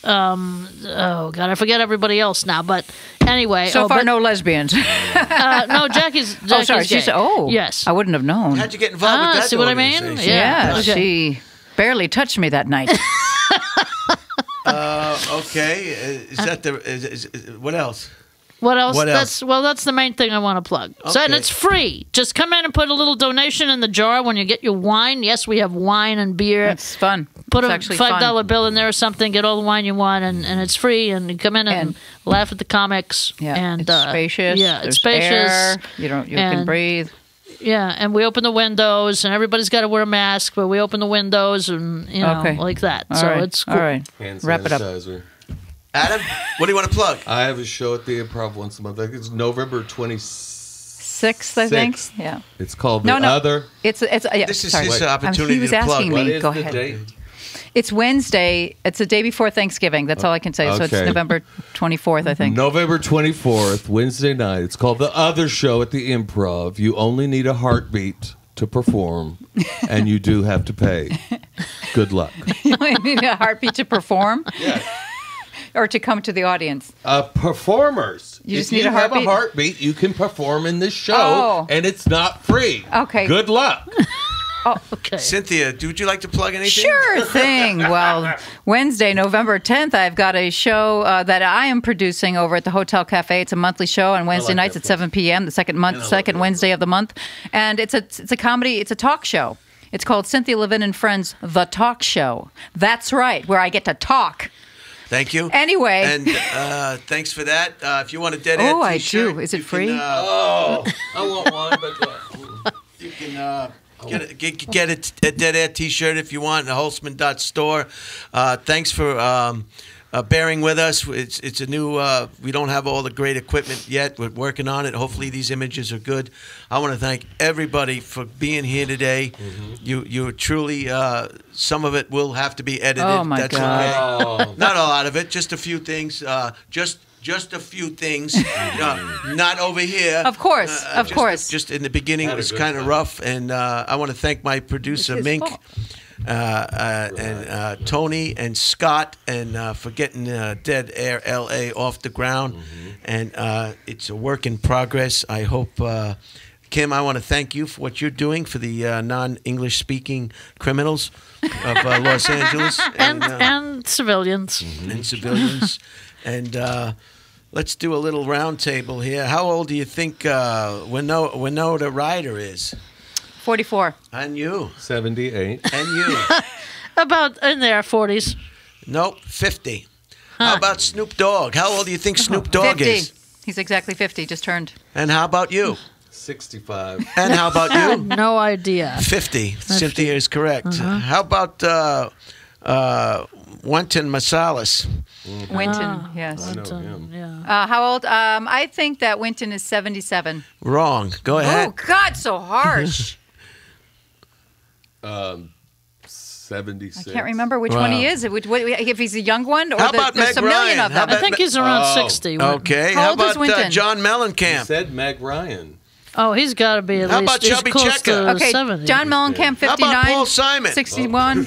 god, I forget everybody else now. But anyway, So far, no lesbians. no, Jackie's Oh, sorry. gay. She said, "Oh, yes. I wouldn't have known." How'd you get involved with that? See what I mean? organization? Yeah, Okay. she barely touched me that night. Okay. Is that the? What else? What else? What else? That's the main thing I want to plug. So, and Okay. it's free. Just come in and put a little donation in the jar when you get your wine. Yes, we have wine and beer. It's fun. put It's a actually $5 bill in there or something, get all the wine you want, and it's free, and you come in and laugh at the comics. Yeah, and it's spacious. Yeah, There's it's spacious. Air. You can breathe. Yeah, and we open the windows, and everybody's got to wear a mask, but we open the windows, and like that. All so right. it's cool. All right. Hand Wrap it up. sanitizer. Adam, what do you want to plug? I have a show at the Improv once a month. I think it's November 26th, I think. Yeah. It's called The Other. It's yeah. This is sorry. his opportunity He was to plug. asking What me. is Go the ahead. date? It's Wednesday. It's the day before Thanksgiving. That's all I can say. So it's Okay. November 24th, I think. November 24th, Wednesday night. It's called The Other Show at the Improv. You only need a heartbeat to perform, and you do have to pay. Good luck. You need a heartbeat to perform? Yes. Or to come to the audience? Performers. You just if need you a heartbeat? have a heartbeat, you can perform in this show, Oh. and it's not free. Okay. Good luck. Oh, Okay. Cynthia, would you like to plug anything? sure thing. Well, Wednesday, November 10th, I've got a show that I am producing over at the Hotel Cafe. It's a monthly show on Wednesday nights at 7 p.m., the second Wednesday of the month. And it's a comedy, it's a talk show. It's called Cynthia Levin and Friends, The Talk Show. That's right, where I get to talk. Thank you. Anyway. And thanks for that. If you want a Dead Air Oh, I t-shirt, do. Is it you free? Can, Oh, I want one, but you can get a Dead Air t-shirt if you want at Holtzman.store. Thanks for bearing with us. It's a new, we don't have all the great equipment yet. We're working on it. Hopefully these images are good. I want to thank everybody for being here today. Mm-hmm. You truly, some of it will have to be edited. Oh, my That's God. okay. Not a lot of it, just a few things. Just a few things, not over here. Of course, of course. Just in the beginning, it was kind of rough, and I want to thank my producer It's his Mink, fault. and Tony and Scott, and for getting Dead Air LA off the ground. And it's a work in progress. I hope. Kim, I want to thank you for what you're doing for the non-English speaking criminals of Los Angeles And civilians. and civilians. And let's do a little round table here. How old do you think Winona Ryder is? 44. And you? 78. And you? About in their 40s. Nope, 50. How about Snoop Dogg? How old do you think Snoop Dogg 50. is? He's exactly 50, just turned. And how about you? 65. And how about you? No idea. 50. Cynthia is correct. How about Wynton Marsalis? Winton, yes. I know him. Yeah. How old? I think that Winton is 77. Wrong. Go ahead. Oh, God, so harsh. 76. I can't remember which one he is. If he's a young one, or How about there's Meg a million Ryan? of How them. about I think he's around Oh. 60. Okay. How How old is about Wynton? John You Mellencamp? said Meg Ryan. Oh, he's got to be at How least about he's Chubby close Checker? to Okay, 70. John Mellencamp, 59. How about Paul Simon? 61.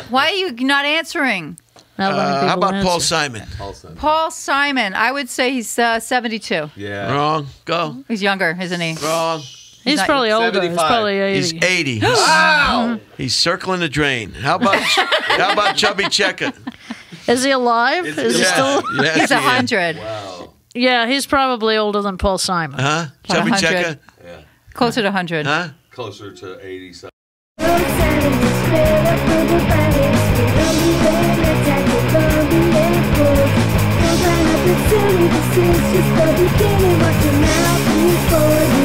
Why are you not answering? Not letting How people about Paul answer. Simon? Also. Paul Simon. I would say he's 72. Yeah. Wrong. Go. He's younger, isn't he? Wrong. He's not- probably older. He's 75. probably 80. He's 80. Wow. He's circling the drain. How about Chubby Checker? Is he alive? Is he still? Yes, He's he is. 100. Wow. Yeah, he's probably older than Paul Simon. Huh? Chubby 100. Checker? Yeah. Closer to 100. Huh? Closer to 80 something. Just the beginning, watch your mouth before you